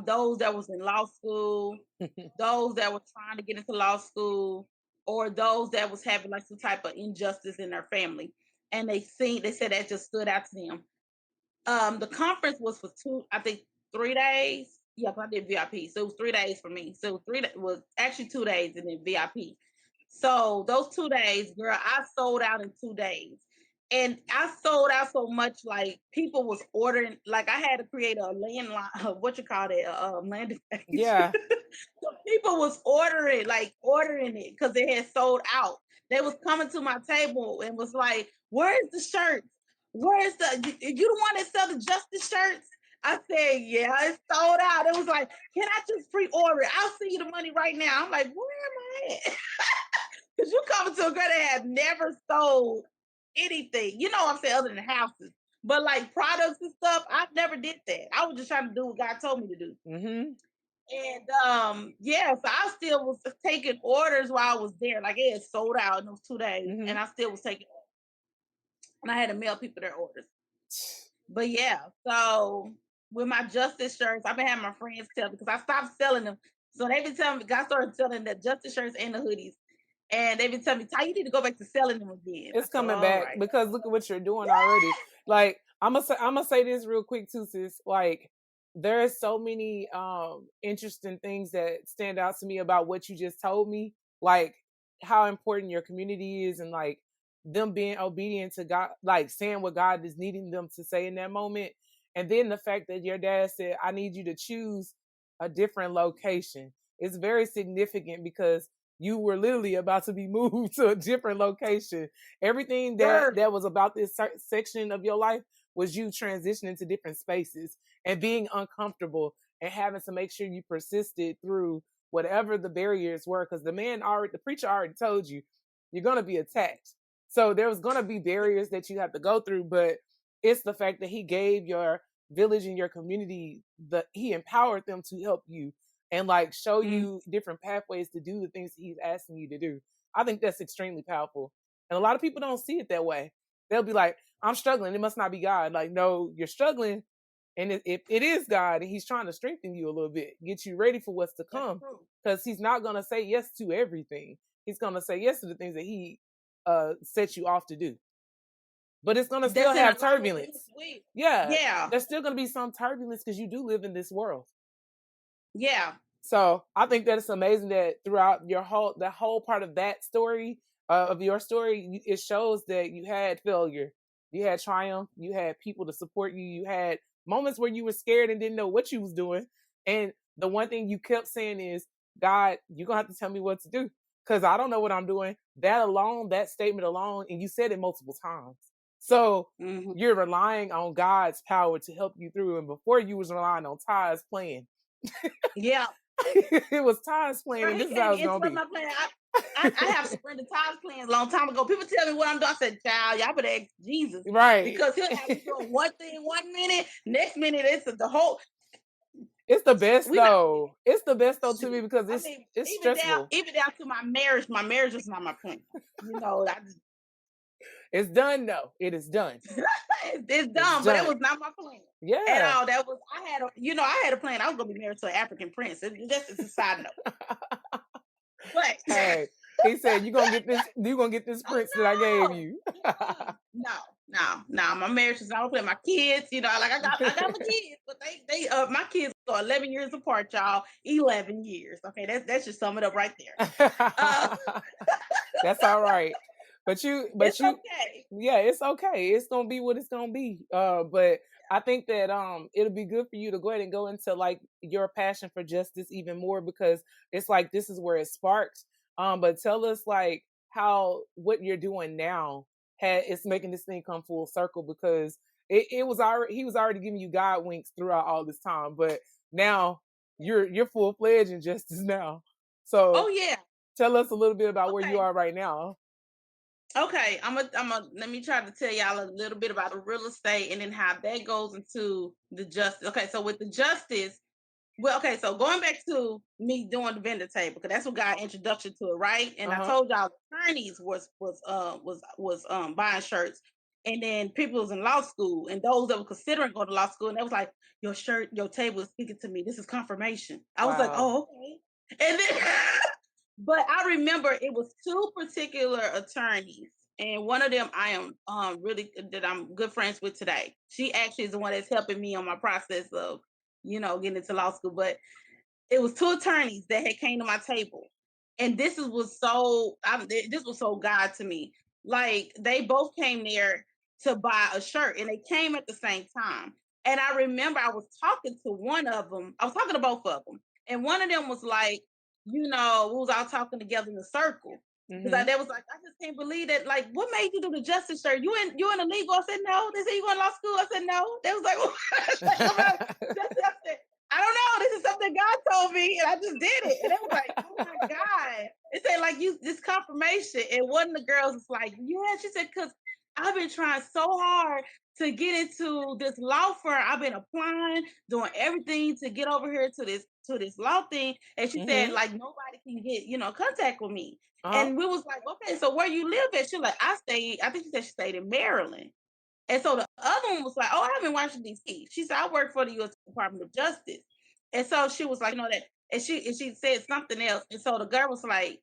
those that was in law school, those that were trying to get into law school, or those that was having like some type of injustice in their family. And they said that just stood out to them. The conference was for 3 days. Yeah, I did VIP. So it was 3 days for me. So it was actually 2 days and then VIP. So those 2 days, girl, I sold out in 2 days. And I sold out so much, like people was ordering, like I had to create a landline, what you call it, landing page. Yeah. So people was ordering it because they had sold out. They was coming to my table and was like, "Where's the shirts? Where's you the one that sell the justice shirts?" I said, "Yeah, it's sold out." It was like, "Can I just pre-order it? I'll send you the money right now." I'm like, "Where am I at?" Because you coming to a girl that have never sold anything, I'm saying, other than houses. But like products and stuff, I never did that. I was just trying to do what God told me to do. Mm-hmm. And so I still was taking orders while I was there. Like it had sold out in those 2 days, and I still was taking orders. And I had to mail people their orders. But yeah, so with my justice shirts, I've been having my friends tell me because I stopped selling them. So they've been telling me, God started selling the justice shirts and the hoodies. And they've been telling me, Ty, you need to go back to selling them again. It's coming back right. because look at what you're doing already. Like I'm gonna say this real quick too, sis. Like there are so many interesting things that stand out to me about what you just told me. Like how important your community is, and like them being obedient to God, like saying what God is needing them to say in that moment. And then the fact that your dad said, "I need you to choose a different location." It's very significant because You were literally about to be moved to a different location. Everything that was about this section of your life was you transitioning to different spaces and being uncomfortable and having to make sure you persisted through whatever the barriers were. Because the preacher already told you, you're going to be attacked. So there was going to be barriers that you have to go through, but it's the fact that he gave your village and your community, he empowered them to help you and like show you different pathways to do the things that he's asking you to do. I think that's extremely powerful. And a lot of people don't see it that way. They'll be like, I'm struggling. It must not be God. Like, no, you're struggling. And it is God, and he's trying to strengthen you a little bit, get you ready for what's to come. Because he's not going to say yes to everything. He's going to say yes to the things that he set you off to do. But it's going to still have turbulence. Yeah. There's still going to be some turbulence because you do live in this world. Yeah. So I think that it's amazing that throughout the whole part of that story, of your story, it shows that you had failure, you had triumph, you had people to support you, you had moments where you were scared and didn't know what you was doing. And the one thing you kept saying is, God, you're going to have to tell me what to do because I don't know what I'm doing. That statement alone, and you said it multiple times. So you're relying on God's power to help you through. And before you was relying on Ty's plan. Yeah. It was Ty's plan, and this is how it's going to be. I have surrendered Ty's plans a long time ago. People tell me what I'm doing. I said, child, y'all better ask Jesus. Right. Because he'll have you doing one thing 1 minute, next minute it's the whole. It's the best though. It's the best though to me because it's stressful. Even down to my marriage. My marriage is not my plan. You know, it's done though. It is done. It's done, but it was not my plan. Yeah. At all. I had a plan. I was gonna be married to an African prince. That's a side note. But hey, he said you're gonna get this prince that I gave you. No. My marriage is not a plan. My kids, I got my kids, but they my kids are 11 years apart, y'all. 11 years. Okay, that's just sum it up right there. That's all right. But it's okay. Yeah, it's okay. It's gonna be what it's gonna be. But I think that it'll be good for you to go ahead and go into like your passion for justice even more because it's like this is where it sparks. But tell us like what you're doing now it's making this thing come full circle because he was already giving you God winks throughout all this time, but now you're full fledged in justice now. So tell us a little bit about where you are right now. Okay, let me try to tell y'all a little bit about the real estate and then how that goes into the justice. Okay, so with the justice, so going back to me doing the vendor table, because that's what got introduction to it, right? And I told y'all attorneys was buying shirts, and then people was in law school, and those that were considering going to law school, and they was like, your shirt, your table is speaking to me. This is confirmation. I was like, oh, okay. And then but I remember it was 2 particular attorneys, and one of them I am that I'm good friends with today. She actually is the one that's helping me on my process of, getting into law school. But it was 2 attorneys that had came to my table, and this was so God to me. Like they both came there to buy a shirt, and they came at the same time. And I remember I was talking to one of them. I was talking to both of them, and one of them was like, we was all talking together in a circle. Because they was like, I just can't believe that. Like, what made you do the justice shirt? You in a legal? I said, no. They said, you going to law school? I said, no. They was like, I don't know. This is something God told me, and I just did it. And it was like, oh my God. They said, like, this confirmation. And one of the girls was like, yeah. She said, because I've been trying so hard to get into this law firm. I've been applying, doing everything to get over here to this law thing. And she said, like, nobody can get, contact with me. And we was like, okay, so where you live at? She like, I think she said she stayed in Maryland. And so the other one was like, oh, I've been watching DC. She said, I work for the U.S. Department of Justice. And so she was like, that. And she said something else. And so the girl was like,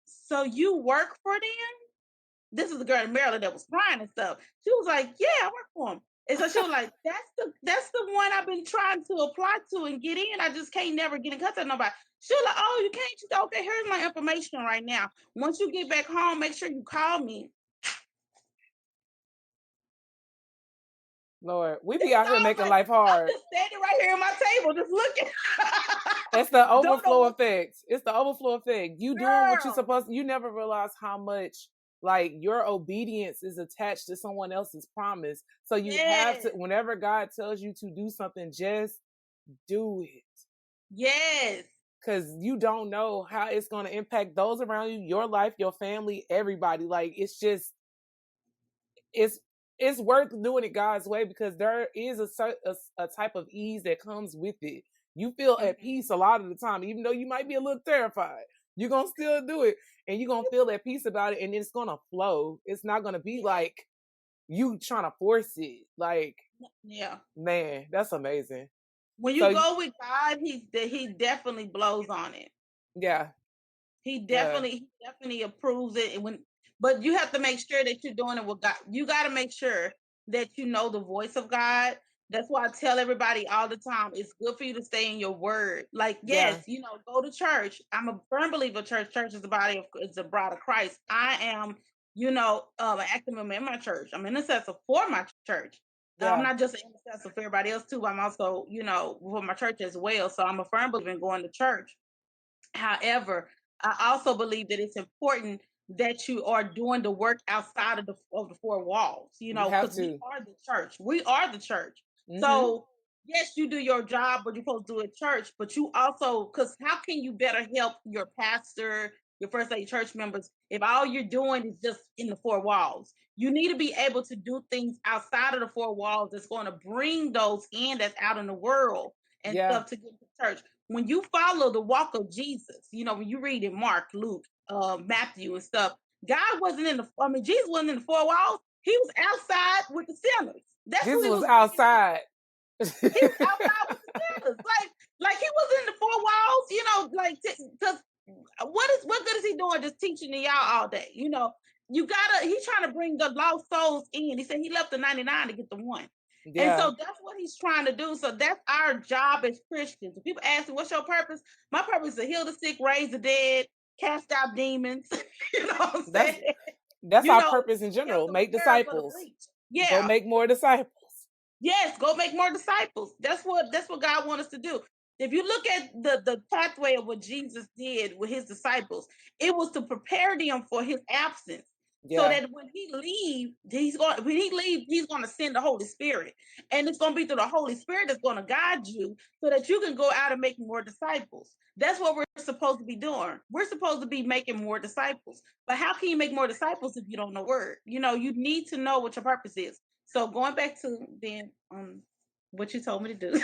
so you work for them? This is the girl in Maryland that was crying and stuff. She was like, yeah, I work for them. And so she was like, that's the one I've been trying to apply to and get in. I just can't never get in contact with nobody. She was like, oh, you can't? She said, okay, here's my information right now. Once you get back home, make sure you call me. Lord, we be out here making life hard. I'm just standing right here at my table, just looking. It's the overflow effect. It's the overflow effect. You doing what you're Girl. supposed to. You never realize how much like your obedience is attached to someone else's promise. So you have to, whenever God tells you to do something, just do it. Yes. Because you don't know how it's going to impact those around you, your life, your family, everybody. Like, it's just, it's worth doing it God's way, because there is a type of ease that comes with it. You feel at peace a lot of the time, even though you might be a little terrified. You're going to still do it, and you're going to feel at peace about it, and it's going to flow. It's not going to be like you trying to force it. Like, yeah, man, that's amazing. When you go with God, he definitely blows on it. Yeah. He definitely approves it. But you have to make sure that you're doing it with God. You got to make sure that you know the voice of God. That's why I tell everybody all the time, it's good for you to stay in your word. Like, yes, go to church. I'm a firm believer church. Church is the bride of Christ. I am, an active member in my church. I'm an intercessor for my church. I'm not just an intercessor for everybody else too. I'm also, for my church as well. So I'm a firm believer in going to church. However, I also believe that it's important that you are doing the work outside of the four walls, because we are the church. We are the church. Mm-hmm. So yes, you do your job, but you're supposed to do at church, but you also, because how can you better help your pastor, your First Lady church members, if all you're doing is just in the four walls? You need to be able to do things outside of the four walls that's going to bring those in that's out in the world and stuff to get to church. When you follow the walk of Jesus, when you read in Mark, Luke, Matthew and stuff, Jesus wasn't in the four walls. He was outside with the sinners. That's Jesus who he was outside. He was outside with the sinners. Like he was in the four walls, because what good is he doing just teaching to y'all all day? He's trying to bring the lost souls in. He said he left the 99 to get the one. Yeah. And so that's what he's trying to do. So that's our job as Christians. When people ask me, what's your purpose? My purpose is to heal the sick, raise the dead, cast out demons. You know what I'm saying? That's our purpose in general. Make disciples. Yeah. Go make more disciples. Yes, go make more disciples. That's what God wants us to do. If you look at the pathway of what Jesus did with his disciples, it was to prepare them for his absence. Yeah. So that when he leaves, he's going to send the Holy Spirit. And it's going to be through the Holy Spirit that's going to guide you so that you can go out and make more disciples. That's what we're supposed to be doing. We're supposed to be making more disciples. But how can you make more disciples if you don't know word? You need to know what your purpose is. So going back to then what you told me to do.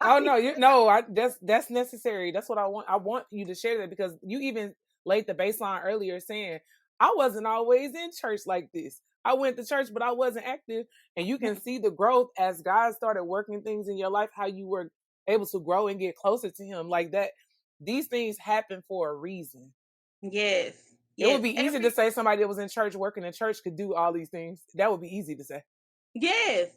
I know. That's necessary. That's what I want. I want you to share that, because you even laid the baseline earlier saying, I wasn't always in church like this. I went to church, but I wasn't active. And you can see the growth as God started working things in your life, how you were able to grow and get closer to him like that. These things happen for a reason. Yes. It would be easy to say somebody that was in church, working in church, could do all these things. That would be easy to say. Yes.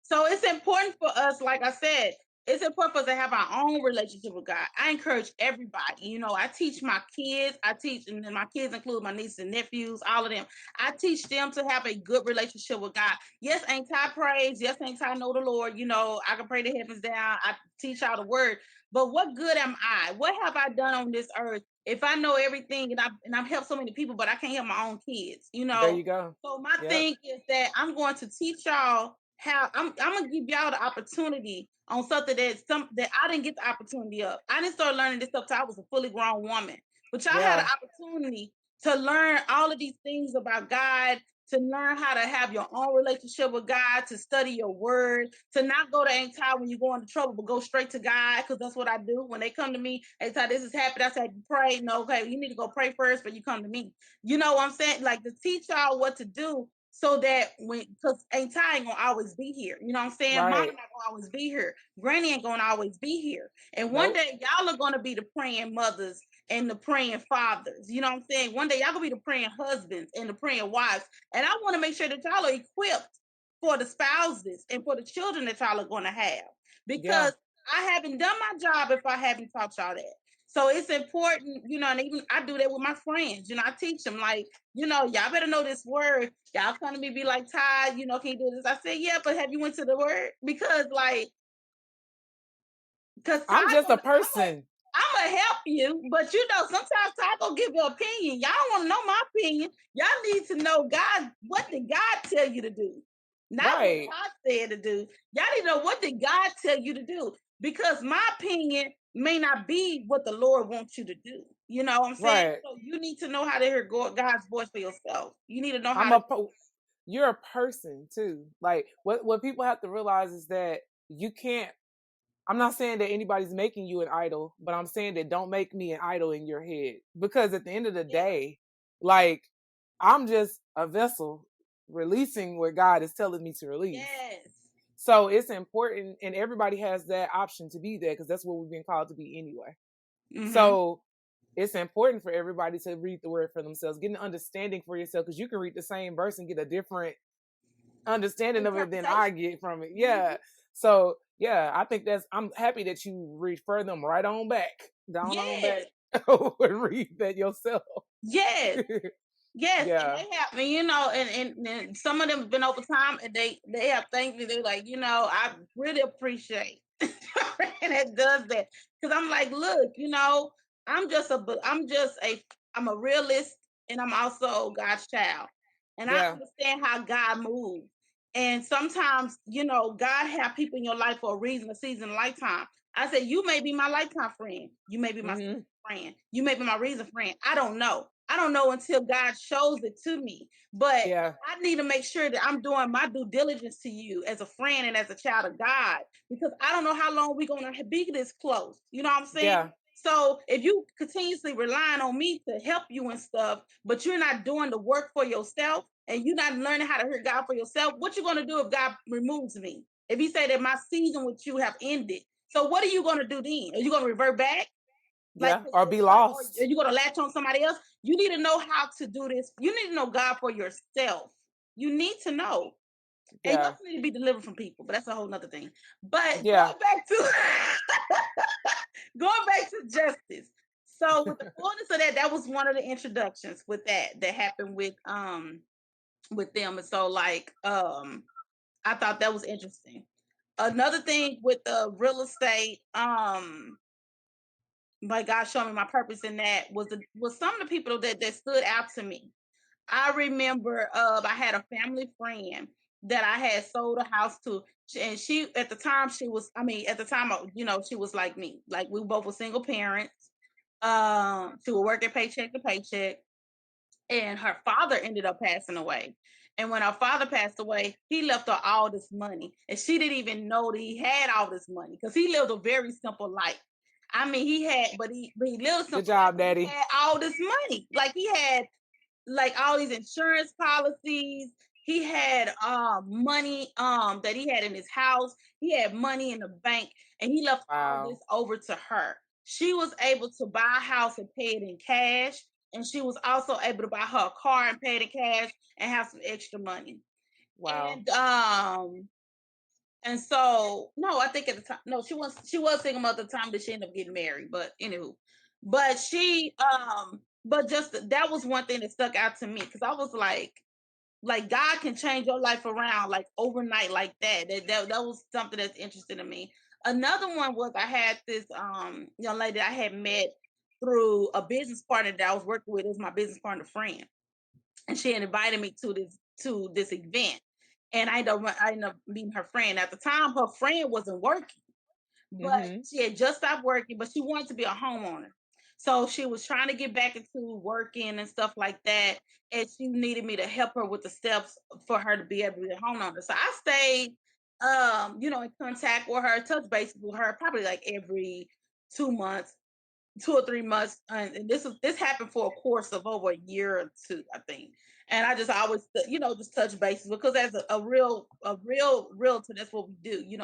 So it's important for us, like I said, it's important for us to have our own relationship with God. I encourage everybody. I teach my kids. And my kids include my nieces and nephews, all of them. I teach them to have a good relationship with God. Yes, ain't I praise? Yes, ain't I know the Lord? I can pray the heavens down. I teach y'all the word. But what good am I? What have I done on this earth if I know everything and I've helped so many people, but I can't help my own kids? There you go. So my thing is that I'm going to teach y'all how I'm gonna give y'all the opportunity on something that I didn't get the opportunity of. I didn't start learning this stuff till I was a fully grown woman. But y'all had an opportunity to learn all of these things about God, to learn how to have your own relationship with God, to study your word, to not go to Anti when you go into trouble, but go straight to God, because that's what I do. When they come to me, Anti, this is happening, I say, pray. No, okay, you need to go pray first, but you come to me. You know what I'm saying? Like, to teach y'all what to do, so that because Anti ain't gonna always be here. You know what I'm saying? Right. Mama not gonna always be here. Granny ain't gonna always be here. And one day y'all are gonna be the praying mothers and the praying fathers. You know what I'm saying? One day y'all gonna be the praying husbands and the praying wives. And I want to make sure that y'all are equipped for the spouses and for the children that y'all are gonna have. Because I haven't done my job if I haven't taught y'all that. So it's important, and even I do that with my friends. I teach them like, y'all better know this word. Y'all come to me be like, Ty, can you do this? I said, yeah, but have you went to the word? Because I'm just a person. I'm gonna help you, but sometimes Ty gonna give you an opinion. Y'all don't want to know my opinion. Y'all need to know God. What did God tell you to do? Not Right. what I said to do. Y'all need to know what did God tell you to do, because my opinion may not be what the Lord wants you to do. You know what I'm saying? Right. So you need to know how to hear God's voice for yourself. You need to know how you're a person too. Like what people have to realize is that you can't. I'm not saying that anybody's making you an idol, but I'm saying that don't make me an idol in your head, because at the end of the day, like, I'm just a vessel releasing what God is telling me to release. Yes. So it's important, and everybody has that option to be there, because that's what we've been called to be anyway. Mm-hmm. So it's important for everybody to read the word for themselves, get an understanding for yourself, because you can read the same verse and get a different understanding of it than I get from it. Yeah. Mm-hmm. So yeah, I think I'm happy that you refer them right on back, down on back, and read that yourself. Yes. Yes, yeah. And they have, and some of them have been over time, and they have thanked me. They're like, I really appreciate and it does that, because I'm like, look, I'm a realist, and I'm also God's child, and I understand how God moves. And sometimes, God have people in your life for a reason, a season, a lifetime. I said, you may be my lifetime friend. You may be my friend. You may be my reason friend. I don't know. I don't know until God shows it to me. But I need to make sure that I'm doing my due diligence to you as a friend and as a child of God, because I don't know how long we're going to be this close. You know what I'm saying? Yeah. So if you continuously relying on me to help you and stuff, but you're not doing the work for yourself, and you're not learning how to hear God for yourself, what you going to do if God removes me? If he say that my season with you have ended, so what are you going to do then? Are you going to revert back? Or be lost? Or are you going to latch on somebody else? You need to know how to do this. You need to know God for yourself. You need to know. Yeah. And you also need to be delivered from people, but that's a whole nother thing. But going back to justice. So with the fullness of that was one of the introductions with that happened with them. And so I thought that was interesting. Another thing with the real estate, but God showed me my purpose in that was some of the people that stood out to me. I remember I had a family friend that I had sold a house to, and she at the time she was like me, like we both were single parents. She was working paycheck to paycheck, and her father ended up passing away. And when her father passed away, he left her all this money, and she didn't even know that he had all this money, because he lived a very simple life. I mean, he lived simple. Good job, Daddy. He had all this money, like he had like all these insurance policies. He had money that he had in his house. He had money in the bank, and he left all this over to her. She was able to buy a house and pay it in cash, and she was also able to buy her a car and pay it in cash and have some extra money. Wow. And so no, I think at the time, no, she was single mother at the time, but she ended up getting married. But anywho, but she but just that was one thing that stuck out to me, because I was like God can change your life around like overnight like that. That was something that's interesting to me. Another one was I had this young lady I had met through a business partner that I was working with. It was my business partner friend, and she had invited me to this event, and I ended up meeting her friend. At the time, her friend wasn't working, but she had just stopped working, but she wanted to be a homeowner. So she was trying to get back into working and stuff like that. And she needed me to help her with the steps for her to be able to be a homeowner. So I stayed, in contact with her, touch base with her probably like every 2 months, 2 or 3 months. And this happened for a course of over a year or two, I think. And I just always, just touch bases, because as a real realtor, that's what we do. You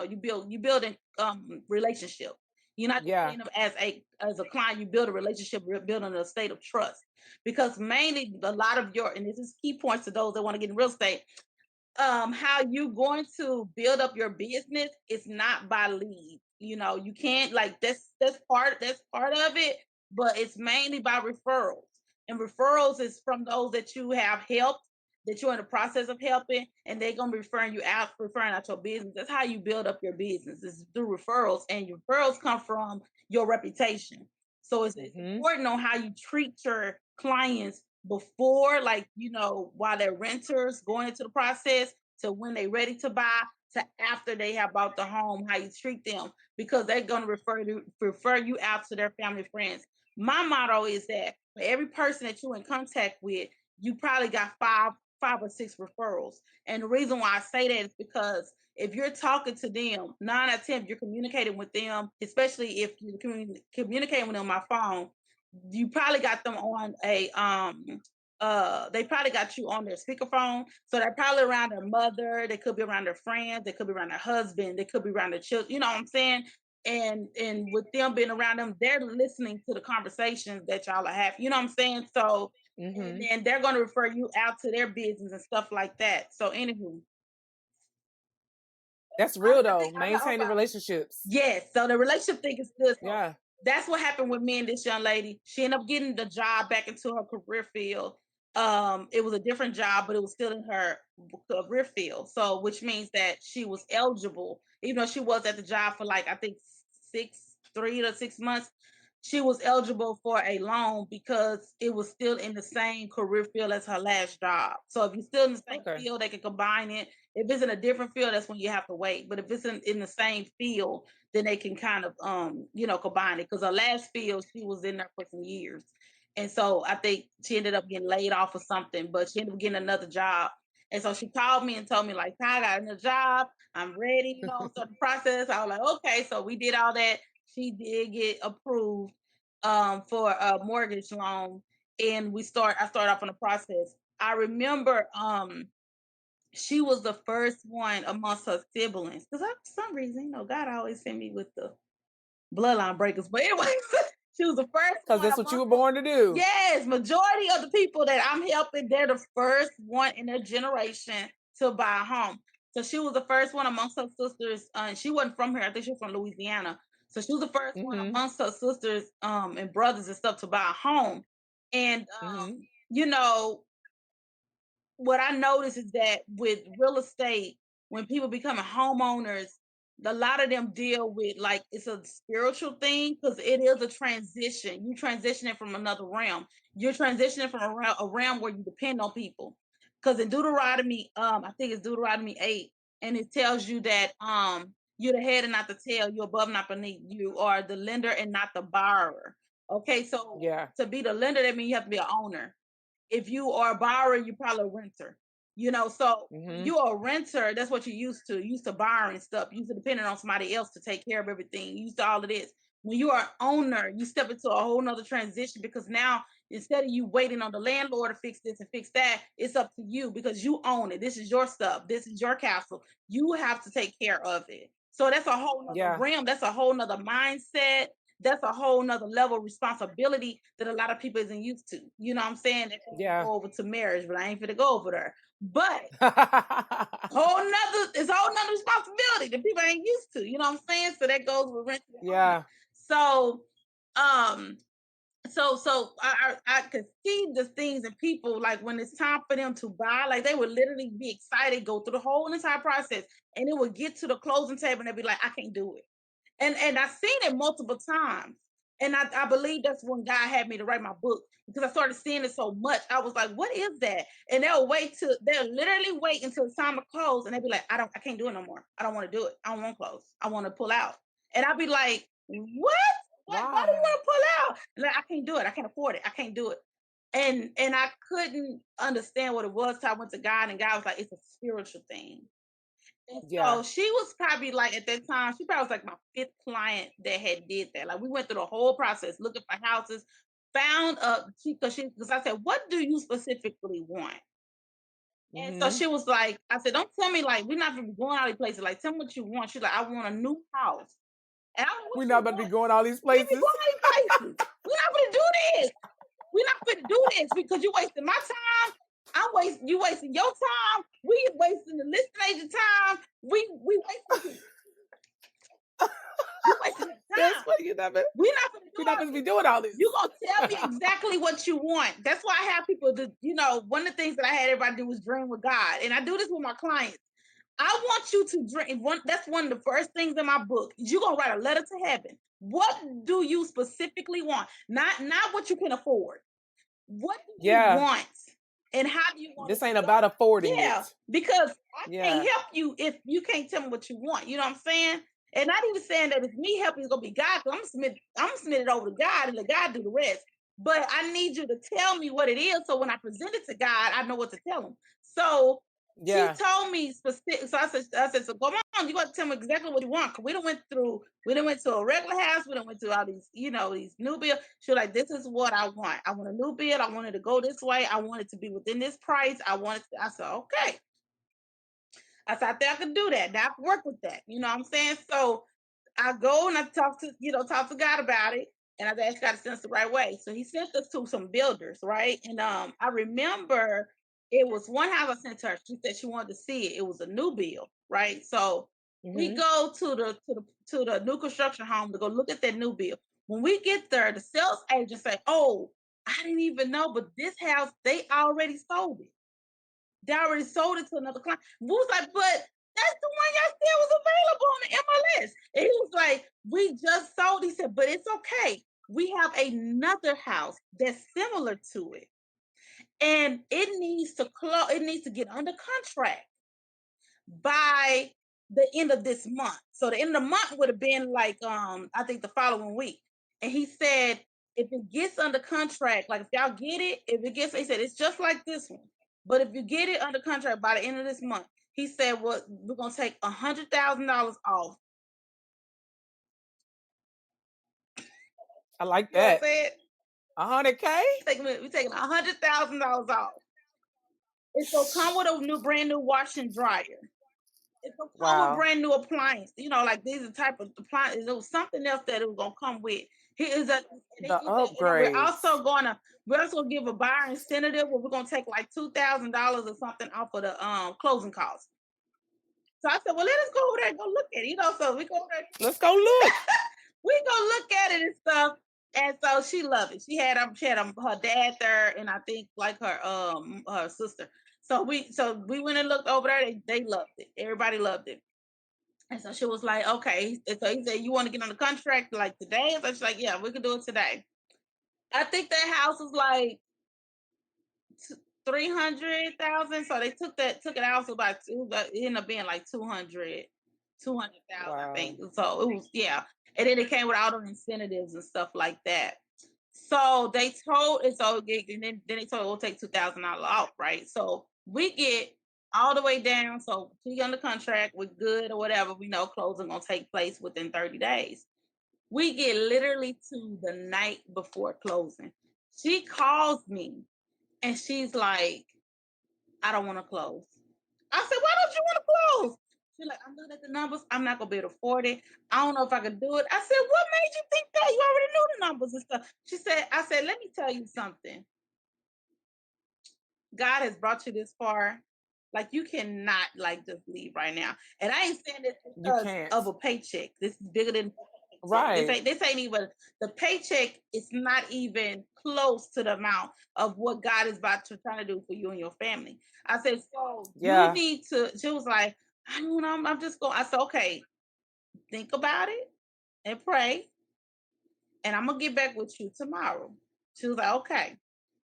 build a relationship. You're not just them as a client. You build a relationship, building a state of trust, because mainly a lot of and this is key points to those that want to get in real estate. How you going to build up your business is not by leads. You can't, like, that's part of it, but it's mainly by referrals. And referrals is from those that you have helped, that you're in the process of helping, and they're gonna be referring out your business. That's how you build up your business, is through referrals, and your referrals come from your reputation. So it's important on how you treat your clients before, like, while they're renters going into the process, to when they're ready to buy, to after they have bought the home, how you treat them, because they're going to refer you out to their family friends. My motto is that for every person that you're in contact with, you probably got five or six referrals. And the reason why I say that is because if you're talking to them, 9 out of 10, if you're communicating with them, especially if you're communicating with them on my phone, you probably got them on a they probably got you on their speakerphone. So they're probably around their mother, they could be around their friends, they could be around their husband, they could be around their children, you know what I'm saying? And with them being around them, they're listening to the conversations that y'all are having, you know what I'm saying? So and then they're going to refer you out to their business and stuff like that. So anywho, that's real though. Maintaining relationships. Yes. So the relationship thing is good. So yeah. That's what happened with me and this young lady. She ended up getting the job back into her career field. It was a different job, but it was still in her career field. So, which means that she was eligible, even though she was at the job for like, I think 3 to 6 months, she was eligible for a loan because it was still in the same career field as her last job. So if you're still in the same field, they can combine it. If it's in a different field, that's when you have to wait. But if it's in the same field, then they can kind of combine it. Because her last field, she was in there for some years. And so I think she ended up getting laid off or something, but she ended up getting another job. And so she called me and told me, like, I got another job. I'm ready, start the process. I was like, okay. So we did all that. She did get approved for a mortgage loan. And I started off on the process. I remember she was the first one amongst her siblings. Because for some reason, God always sent me with the bloodline breakers. But anyway, she was the first one. Because that's what you were born to do. Yes, majority of the people that I'm helping, they're the first one in their generation to buy a home. So she was the first one amongst her sisters. She wasn't from here. I think she was from Louisiana. So she was the first one amongst her sisters and brothers and stuff to buy a home. And, what I noticed is that with real estate, when people becoming homeowners, a lot of them deal with, like, it's a spiritual thing because it is a transition. You transitioning from another realm. You're transitioning from a realm where you depend on people. Because in Deuteronomy, I think it's Deuteronomy 8, and it tells you that you're the head and not the tail, you're above, not beneath. You are the lender and not the borrower. Okay, so to be the lender, that means you have to be an owner. If you are a borrower, you're probably a renter. So you're a renter, that's what you're used to. You're used to borrowing stuff, you're used to depending on somebody else to take care of everything, you're used to all of this. When you are an owner, you step into a whole nother transition because now instead of you waiting on the landlord to fix this and fix that, it's up to you because you own it. This is your stuff. This is your castle. You have to take care of it. So that's a whole nother realm. That's a whole nother mindset. That's a whole nother level of responsibility that a lot of people isn't used to. You know what I'm saying? They go over to marriage, but I ain't finna go over there. But it's a whole nother responsibility that people ain't used to. You know what I'm saying? So that goes with rent. Yeah. So I could see the things in people, like when it's time for them to buy, like they would literally be excited, go through the whole entire process, and it would get to the closing table and they'd be like, I can't do it. And I've seen it multiple times. And I believe that's when God had me to write my book, because I started seeing it so much. I was like, what is that? And they'll literally wait until it's time to close. And they'll be like, I can't do it no more. I don't want to do it. I don't want to close. I want to pull out. And I'll be like, what? Why do you want to pull out? Like, I can't do it. I can't afford it. I can't do it. And I couldn't understand what it was. So I went to God, and God was like, it's a spiritual thing. And so she was probably like, at that time, she probably was like my 5th client that had did that. Like, we went through the whole process, looking for houses, found because I said, what do you specifically want? And so she was like, I said, don't tell me, like, we're not going to be going all these places. Like, tell me what you want. She's like, I want a new house. And we're not going to be going all these places. We're not going to do this. We're not going to do this because you're wasting my time. You wasting your time. We wasting the listing agent time. We wasting. You wasting time. That's what you're not We're not gonna do supposed to be doing all this. You gonna tell me exactly what you want. That's why I have people do, one of the things that I had everybody do was dream with God. And I do this with my clients. I want you to dream. That's one of the first things in my book. You're gonna write a letter to heaven. What do you specifically want? Not what you can afford. What do you want? And how do you want this ain't about affording it. Because I can't help you if you can't tell me what you want. You know what I'm saying? And not even saying that it's me helping, it's gonna be God, because I'm gonna submit it over to God and let God do the rest. But I need you to tell me what it is, so when I present it to God, I know what to tell him. So she told me specific. So I said, so come on, you got to tell me exactly what you want. Cause we done went to a regular house. We done went to all these, these new build. She was like, this is what I want. I want a new build. I want it to go this way. I want it to be within this price. I said, okay. I thought that I could do that. That I could work with that. You know what I'm saying? So I go and I talk to God about it. And I asked God to send us the right way. So he sent us to some builders, right? And I remember it was one house I sent to her. She said she wanted to see it. It was a new build, right? So we go to the new construction home to go look at that new build. When we get there, the sales agent say, "Oh, I didn't even know, but this house, they already sold it. They already sold it to another client." We was like, "But that's the one y'all said was available on the MLS." And he was like, "We just sold." He said, "But it's okay. We have another house that's similar to it. And it needs to close, it needs to get under contract by the end of this month." So the end of the month would have been like I think the following week. And he said, if it gets under contract, like if y'all get it, he said it's just like this one. But if you get it under contract by the end of this month, he said, well, we're gonna take $100,000 off. I like that. $100K? We're taking $100,000 off. It's gonna come with a brand new wash and dryer. It's gonna come with brand new appliance. Like these are the type of appliances. There was something else that it was gonna come with. Upgrades. We're also gonna give a buyer incentive where we're gonna take like $2,000 or something off of the closing costs. So I said, well, let us go over there and go look at it. So we go over there. Let's go look. We go look at it and stuff. And so she loved it. She had her dad there, and I think like her sister. So we went and looked over there. They loved it. Everybody loved it. And so she was like, okay. And so he said, you want to get on the contract like today? So she's like, yeah, we can do it today. I think that house was like 300,000. So they took it out. So it ended up being like 200,000, I think. So it was, yeah. And then it came with all the incentives and stuff like that. So they told, and then they told we'll take $2,000 off, right? So we get all the way down. So she on the contract, we're good or whatever. We know closing gonna take place within 30 days. We get literally to the night before closing. She calls me and she's like, I don't want to close. I said, why don't you want to close? She's like, I'm looking at the numbers. I'm not going to be able to afford it. I don't know if I could do it. I said, what made you think that? You already knew the numbers and stuff. I said, let me tell you something. God has brought you this far. Like, you cannot just leave right now. And I ain't saying this because of a paycheck. This is bigger than right. This ain't even, the paycheck is not even close to the amount of what God is about to try to do for you and your family. I said, so you need to, she was like, I don't know, I'm just going. I said, okay, think about it and pray. And I'm going to get back with you tomorrow. She was like, okay.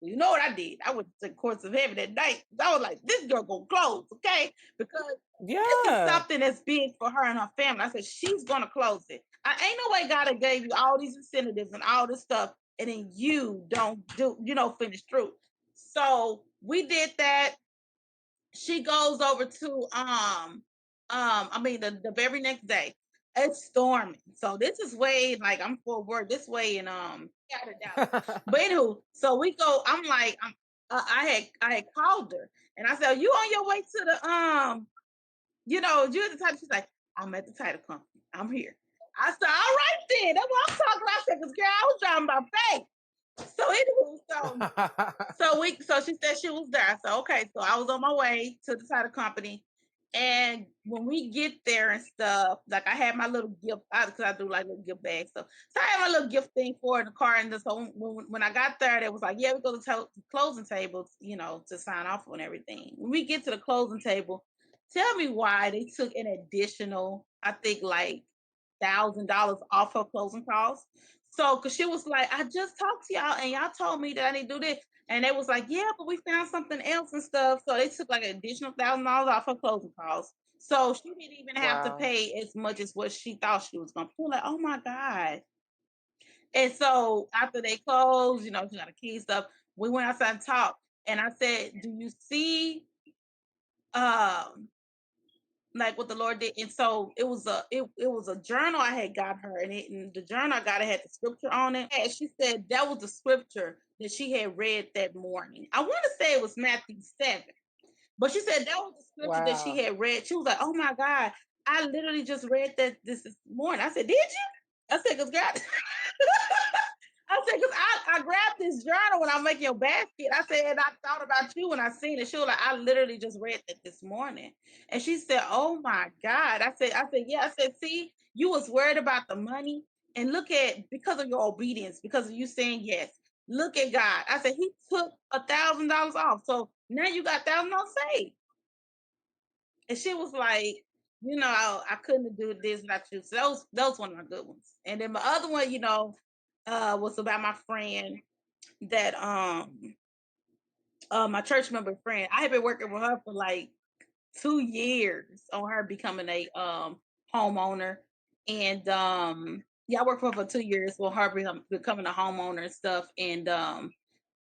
You know what I did? I went to the courts of heaven that night. I was like, this girl gonna close, okay? Because this is something that's big for her and her family. I said, she's gonna close it. Ain't no way God gave you all these incentives and all this stuff, and then you don't finish through. So we did that. She goes over to the very next day. It's storming. So this is way I'm for work. This way in But anywho, so we go. I'm like, I had called her and I said, you on your way to the you're at the title. She's like, I'm at the title company. I'm here. I said, all right then. That's what I'm talking about. I said, because girl, I was driving my faith. So anyway, so she said she was there. So okay, so I was on my way to the title company, And when we get there and stuff, like I had my little gift, because I do like little gift bags stuff. So I had my little gift thing for in the car. And so when I got there, they was like, yeah, we go to the closing table, you know, to sign off on everything. When we get to the closing table, tell me why they took an additional, I think like $1,000 off her closing costs. So, cause she was like, I just talked to y'all and y'all told me that I need to do this. And they was like, yeah, but we found something else and stuff. So they took like an additional $1,000 off her closing costs. So she didn't even have to Wow. pay as much as what she thought she was gonna pay. Like, oh my God. And so after they closed, you know, she got a key stuff. We went outside and talked. And I said, do you see like what the Lord did? And so it was a journal I had got her, and the journal I got it had the scripture on it. And she said that was the scripture that she had read that morning. I want to say it was Matthew 7, but she said that was the scripture that she had read. She was like, "Oh my God, I literally just read that this morning." I said, "Did you?" I said, "Cause God." I said, because I grabbed this journal when I'm making your basket. I said, and I thought about you when I seen it. She was like, I literally just read that this morning. And she said, oh my God. I said, yeah. I said, see, you was worried about the money. And look at, because of your obedience, because of you saying yes, look at God. I said, he took $1,000 off. So now you got $1,000 saved. And she was like, you know, I couldn't do this without you. So that was one of my good ones. And then my other one, you know, was about my friend that my church member friend. I had been working with her for like 2 years on her becoming a homeowner. And yeah, I worked for her for 2 years for her becoming a homeowner and stuff. And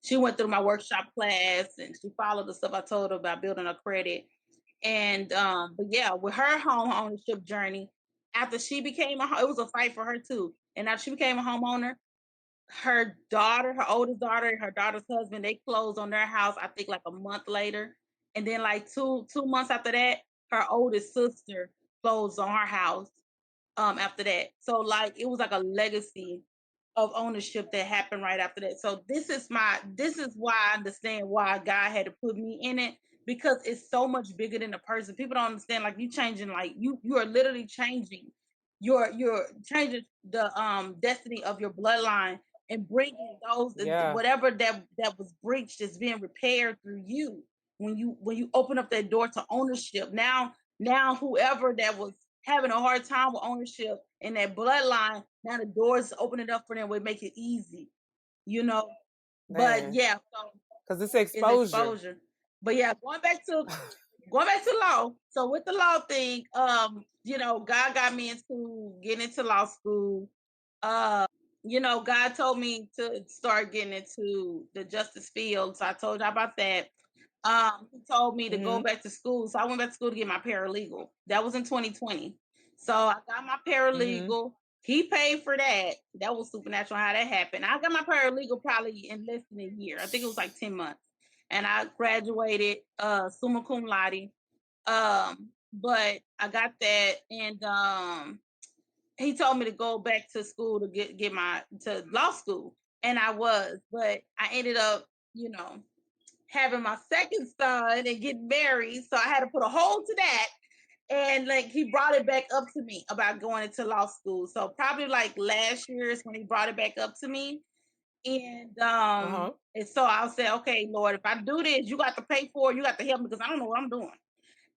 she went through my workshop class and she followed the stuff I told her about building her credit. And but yeah, with her home ownership journey, after she became it was a fight for her too. And after she became a homeowner, her daughter, her oldest daughter, and her daughter's husband, they closed on their house, I think like a month later. And then like two months after that, her oldest sister closed on her house after that. So like it was like a legacy of ownership that happened right after that. So this is why I understand why God had to put me in it, because it's so much bigger than a person. People don't understand, like you changing, like you are literally changing you're changing the destiny of your bloodline and bringing those whatever that was breached is being repaired through you when you open up that door to ownership. Now whoever that was having a hard time with ownership in that bloodline, now the doors open it up for them, would make it easy, you know. Man. But yeah, so because it's exposure. But yeah, going back to law. So with the law thing, you know, God got me into getting into law school. You know, God told me to start getting into the justice field. So I told you about that. He told me to go back to school. So I went back to school to get my paralegal. That was in 2020. So I got my paralegal. He paid for that. That was supernatural how that happened. I got my paralegal probably in less than a year. I think it was like 10 months. And I graduated summa cum laude. But I got that, and he told me to go back to school to get to law school, and I was, but I ended up, you know, having my second son and getting married, so I had to put a hold to that. And like he brought it back up to me about going into law school. So probably like last year is when he brought it back up to me. And and so I'll say, okay, Lord, if I do this, you got to pay for it, you got to help me because I don't know what I'm doing.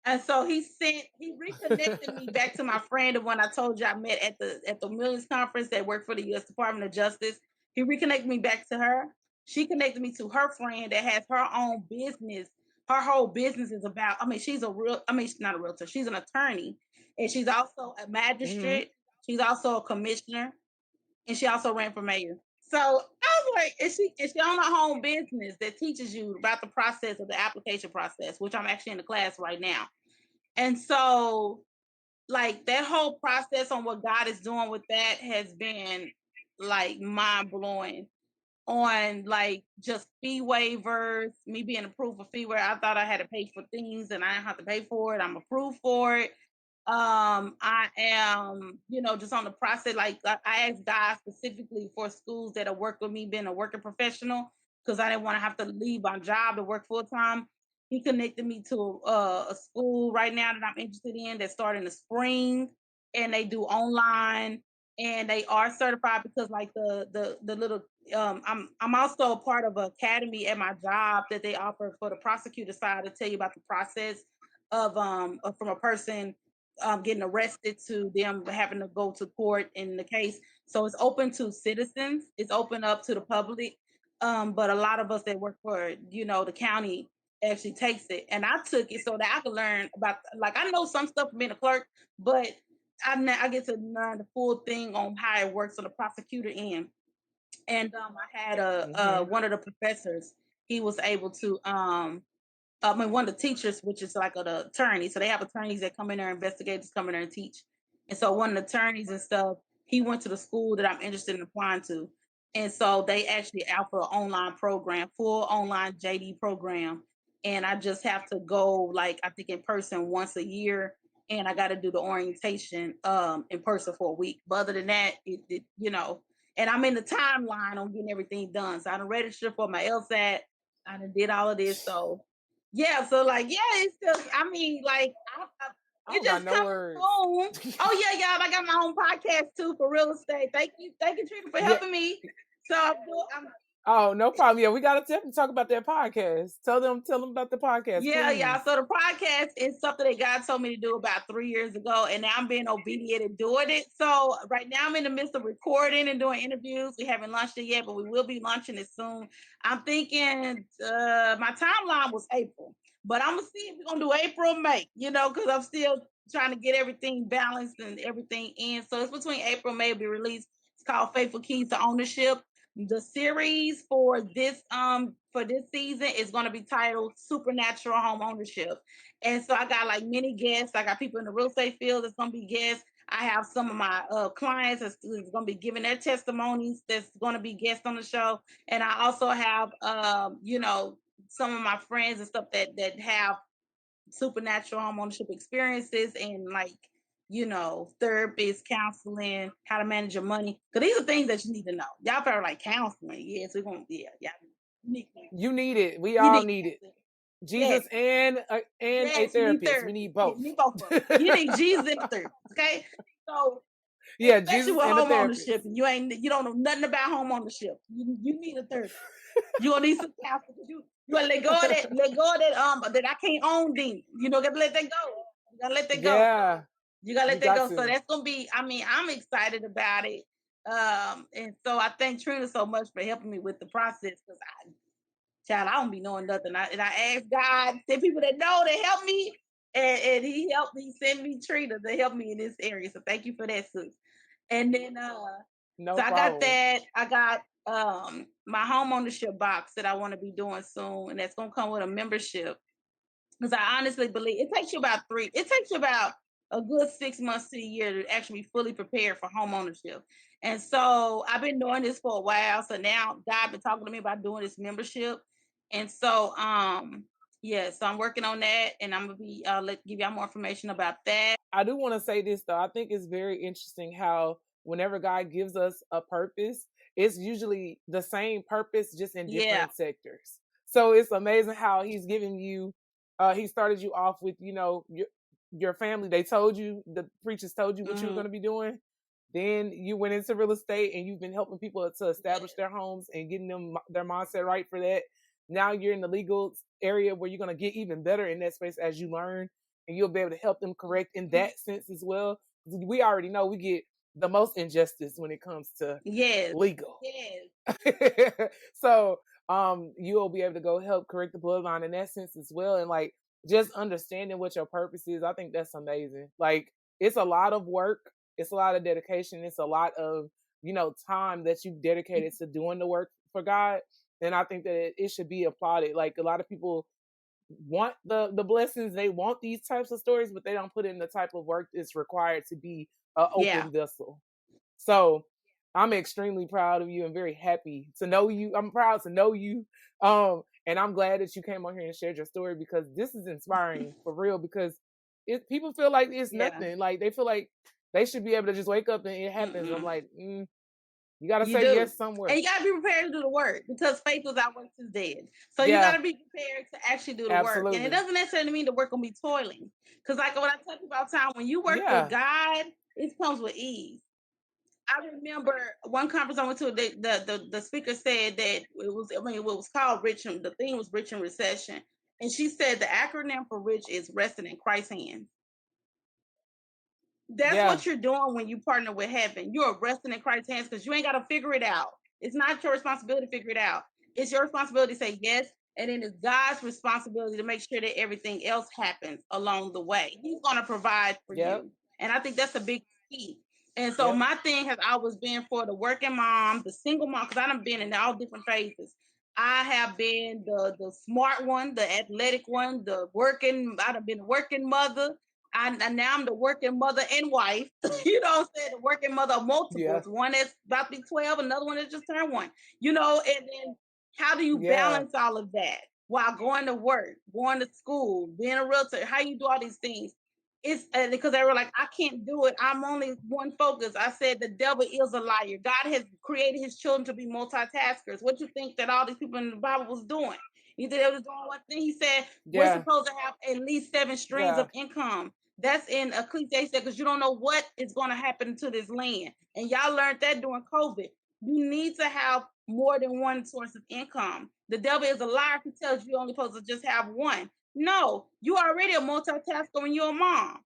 And so he reconnected me back to my friend, the one I told you I met at the Millions Conference that worked for the U.S. Department of Justice. He reconnected me back to her. She connected me to her friend that has her own business. Her whole business is about, she's not a realtor, she's an attorney. And she's also a magistrate. She's also a commissioner. And she also ran for mayor. So I was like, and she own her home business that teaches you about the process of the application process, which I'm actually in the class right now. And so like that whole process on what God is doing with that has been like mind blowing, on like just fee waivers, me being approved for fee waiver. I thought I had to pay for things and I didn't have to pay for it. I'm approved for it. I am, you know, just on the process. Like I asked God specifically for schools that'll work with me being a working professional, because I didn't want to have to leave my job to work full time. He connected me to a school right now that I'm interested in that start in the spring, and they do online, and they are certified because like the little I'm also a part of an academy at my job that they offer for the prosecutor side to tell you about the process of from a person getting arrested to them having to go to court in the case. So it's open to citizens, it's open up to the public. But a lot of us that work for, the county actually takes it. And I took it so that I could learn about, like, I know some stuff from being a clerk, but I get to learn the full thing on how it works on the prosecutor end. And I had one of the professors, he was able to one of the teachers, which is like an attorney. So they have attorneys that come in there, investigators come in there and teach. And so one of the attorneys and stuff, he went to the school that I'm interested in applying to. And so they actually offer an online program, full online JD program. And I just have to go, like, I think in person once a year. And I got to do the orientation in person for a week. But other than that, and I'm in the timeline on getting everything done. So I done registered for my LSAT. I done did all of this. So yeah, so like, yeah, it's just, I mean, like, it just no comes words. soon. Oh yeah, y'all, I got my own podcast too for real estate. Thank you, Trina, for helping me. So oh, no problem. Yeah, we gotta definitely talk about that podcast. Tell them about the podcast. Yeah, please. yeah. So the podcast is something that God told me to do about 3 years ago, and now I'm being obedient and doing it. So right now I'm in the midst of recording and doing interviews. We haven't launched it yet, but we will be launching it soon. I'm thinking my timeline was April, but I'm gonna see if we're gonna do April, May. Because I'm still trying to get everything balanced and everything in. So it's between April and May. Will be released. It's called Faithful Keys to Ownership. The series for this season is going to be titled Supernatural Home Ownership. And so I got like many guests. I got people in the real estate field that's going to be guests. I have some of my clients that's going to be giving their testimonies that's going to be guests on the show. And I also have some of my friends and stuff that have supernatural home ownership experiences and like therapist, counseling, how to manage your money. Because these are things that you need to know. Y'all probably like counseling. Yes, we're going to, yeah. You need it. We all need it. Jesus and a therapist. We need both. You need both of them. You need Jesus and a therapist. Okay. So yeah, especially Jesus with and home a ownership, and you don't know nothing about home ownership. You need a therapist. You're gonna need some counseling. You gotta let go of that that I can't own thing. Gotta let that go. You gotta let that go. Yeah. You gotta let that go. So that's gonna be, I'm excited about it. And so I thank Trina so much for helping me with the process, because I don't be knowing nothing. I ask God, send people that know to help me, and he helped me send me Trina to help me in this area. So thank you for that, sis. And then no so problem. I got that. I got my home ownership box that I want to be doing soon, and that's gonna come with a membership. Because I honestly believe it takes you about a good 6 months to a year to actually be fully prepared for home ownership. And so I've been doing this for a while. So now God been talking to me about doing this membership. And so so I'm working on that, and I'm gonna be give y'all more information about that. I do want to say this though. I think it's very interesting how whenever God gives us a purpose, it's usually the same purpose, just in different sectors. So it's amazing how he's giving you, he started you off with, your family. They told you, the preachers told you what you were going to be doing. Then you went into real estate and you've been helping people to establish their homes and getting them their mindset right for that. Now you're in the legal area where you're going to get even better in that space as you learn, and you'll be able to help them correct in that sense as well. We already know we get the most injustice when it comes to legal. So you'll be able to go help correct the bloodline in that sense as well. And like just understanding what your purpose is, I think that's amazing. Like it's a lot of work, it's a lot of dedication, it's a lot of time that you've dedicated to doing the work for God. And I think that it should be applauded. Like a lot of people want the blessings, they want these types of stories, but they don't put in the type of work that's required to be an open vessel. So I'm extremely proud of you and very happy to know you. I'm proud to know you. And I'm glad that you came on here and shared your story, because this is inspiring for real, because people feel like it's nothing. Like they feel like they should be able to just wake up and it happens. I'm like, You got to You say do. yes somewhere. And you got to be prepared to do the work because faith without works is dead. So you Yeah. got to be prepared to actually do the work. And Absolutely. it doesn't necessarily mean the work will be toiling. Because like what I tell people all the time, when you work Yeah. with God, it comes with ease. I remember one conference I went to, the speaker said that it was called Rich, and the theme was Rich in Recession. And she said the acronym for rich is resting in Christ's hands. That's Yeah. what you're doing when you partner with heaven. You're resting in Christ's hands because you ain't got to figure it out. It's not your responsibility to figure it out. It's your responsibility to say yes. And then it's God's responsibility to make sure that everything else happens along the way. He's going to provide for Yep. you. And I think that's a big key. And so Yep. my thing has always been for the working mom, the single mom, because I've been in all different phases. I have been the smart one, the athletic one, I've been a working mother. And now I'm the working mother and wife. You know what I'm saying? The working mother of multiples. Yeah. One that's about to be 12, another one that just turned 1. You know, and then how do you Yeah. balance all of that while going to work, going to school, being a realtor? How you do all these things? It's because they were like, I can't do it. I'm only one focus. I said the devil is a liar. God has created his children to be multitaskers. What you think that all these people in the Bible was doing? He said they was doing one thing. He said we're Yeah. supposed to have at least 7 streams Yeah. of income. That's in Ecclesiastes because you don't know what is going to happen to this land. And y'all learned that during COVID. You need to have more than one source of income. The devil is a liar if he tells you you're only supposed to just have one. No, you already a multitasker when you're a mom.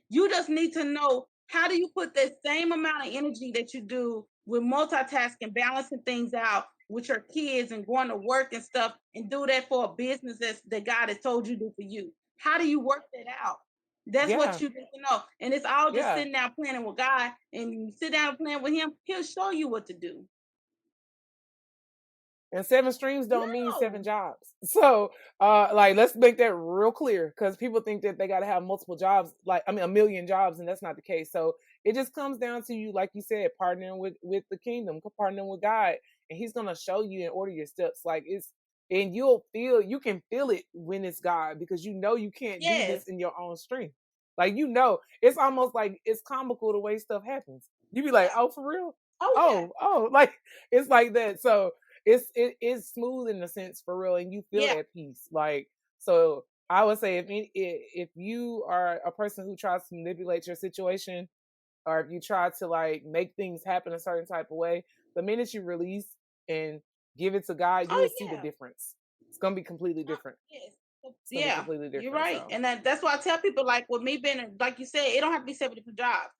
You just need to know how do you put that same amount of energy that you do with multitasking, balancing things out with your kids and going to work and stuff, and do that for a business that God has told you to do for you. How do you work that out? That's what you need to know. And it's all just sitting down planning with God, and you sit down and plan with him, he'll show you what to do. And 7 streams don't mean 7 jobs. So, like, let's make that real clear because people think that they got to have multiple jobs, like, I mean, 1 million jobs, and that's not the case. So it just comes down to you, like you said, partnering with the kingdom, partnering with God, and he's going to show you and order your steps. Like, and you can feel it when it's God because you know you can't do this in your own strength. Like, you know, it's almost like it's comical the way stuff happens. You be like, oh, for real? Oh, like, it's like that. So, it is smooth in a sense for real, and you feel at peace. Like, so I would say if you are a person who tries to manipulate your situation, or if you try to like make things happen a certain type of way, the minute you release and give it to God, you will see the difference. It's gonna be completely different. Yeah, completely different, you're right. so. And that's why I tell people, like with me being, like you said, it don't have to be 7 different jobs.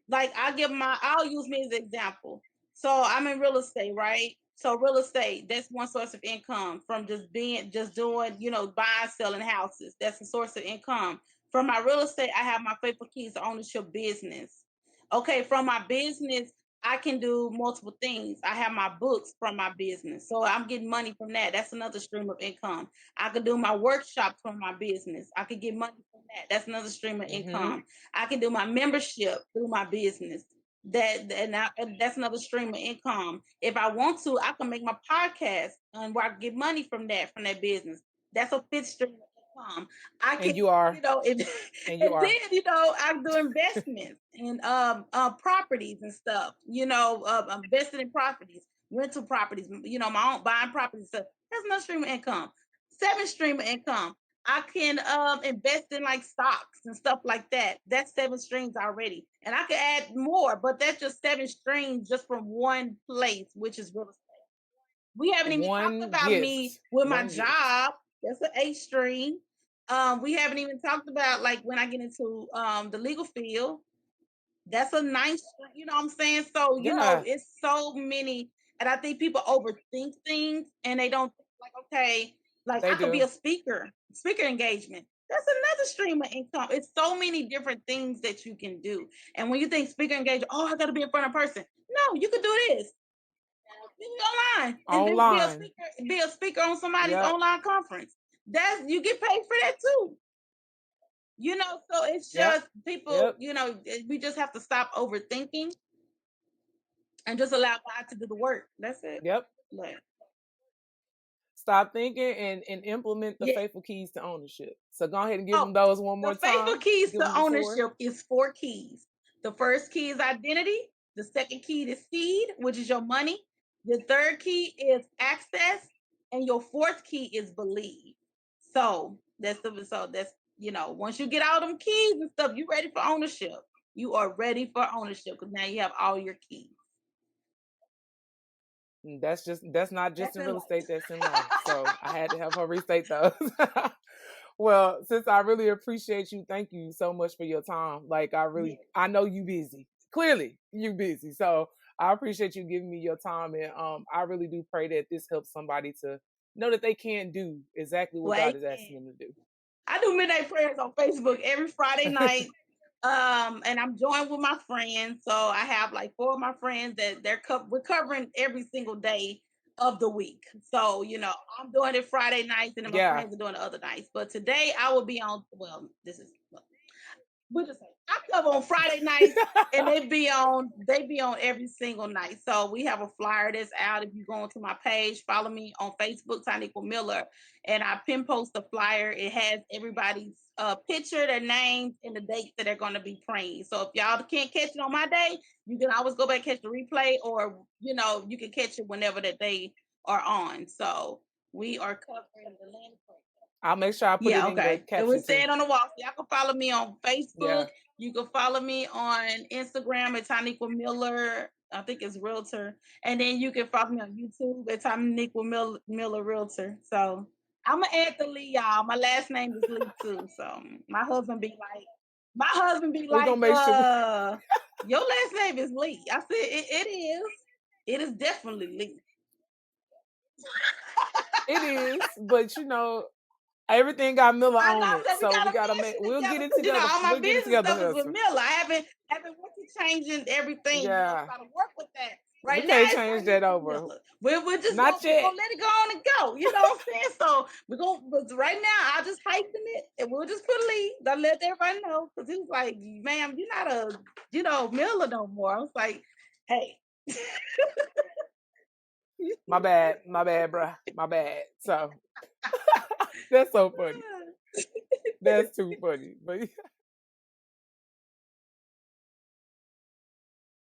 Like I'll use me as an example. So I'm in real estate, right? So real estate, that's one source of income from just doing, buying, selling houses. That's a source of income. From my real estate, I have my Faithful Keys to Ownership business. Okay, from my business, I can do multiple things. I have my books from my business. So I'm getting money from that. That's another stream of income. I could do my workshops from my business. I could get money from that. That's another stream of income. I can do my membership through my business. That's another stream of income. If I want to, I can make my podcast and where I get money from that business. That's a 5th stream of income. I can, and you are, then I do investments in properties and stuff. Invested in properties, rental properties. My own buying properties. So that's another stream of income. 7th stream of income. I can invest in like stocks and stuff like that. That's 7 streams already. And I can add more, but that's just 7 streams just from one place, which is real estate. We haven't even talked about me with my job. That's an 8th stream. We haven't even talked about like when I get into the legal field. That's a 9th stream. You know what I'm saying? So, it's so many. And I think people overthink things and they don't think like, okay, like I could be a speaker engagement. That's another stream of income. It's so many different things that you can do. And when you think speaker engagement, I got to be in front of a person. No, you could do this. Be online and then be a speaker on somebody's online conference. You get paid for that too. So it's just people, we just have to stop overthinking and just allow God to do the work. That's it. Stop thinking and implement the Faithful Keys to Ownership. So go ahead and give them those one more time. The Faithful Keys to Ownership is 4 keys. The first key is identity. The second key is seed, which is your money. The third key is access, and your fourth key is believe. So that's once you get all them keys and stuff, you ready for ownership. You are ready for ownership because now you have all your keys. That's not just That's in in real life. estate, that's in life. So I had to help her restate those. Well, since I really appreciate you, thank you so much for your time. Like Yes. I know you busy. Clearly, you busy. So I appreciate you giving me your time, and I really do pray that this helps somebody to know that they can do exactly what God is asking them to do. I do midnight prayers on Facebook every Friday night. And I'm joined with my friends. So I have like 4 of my friends that we're covering every single day of the week. So, I'm doing it Friday nights and then my friends are doing the other nights. But today I will be on, we'll just say I cover on Friday nights and they be on every single night. So we have a flyer that's out. If you go onto my page, follow me on Facebook, Tyniqua Miller, and I pin post the flyer. It has everybody's picture, their names, and the dates that they're going to be praying. So if y'all can't catch it on my day, you can always go back and catch the replay, or you can catch it whenever that they are on. So we are covering the land. I'll make sure I put it in the It caption was too. said on the wall. So y'all can follow me on Facebook. You can follow me on Instagram at Tyniqua Miller. I think it's Realtor. And then you can follow me on YouTube at Tyniqua Miller Realtor. So I'm gonna add the Lee, y'all. My last name is Lee too. So my husband be We're gonna like, make sure. your last name is Lee. I said it is. It is definitely Lee. It is, but everything got Miller I on know it, that we so we gotta gotta mesh it we'll get together it because together. all my We'll get it business together, stuff is with husband. Miller. I haven't went to changing everything. Yeah. Gotta work with that. We Right now, can't it's change that over. We're just Not gonna yet. let it go on and go. You know what I'm saying? So but right now, I just hyping it, and we'll just put Lee. Gotta let everybody know because he was like, "Ma'am, you're not a Miller no more." I was like, "Hey." My bad, bruh. My bad. So that's so funny. That's too funny. But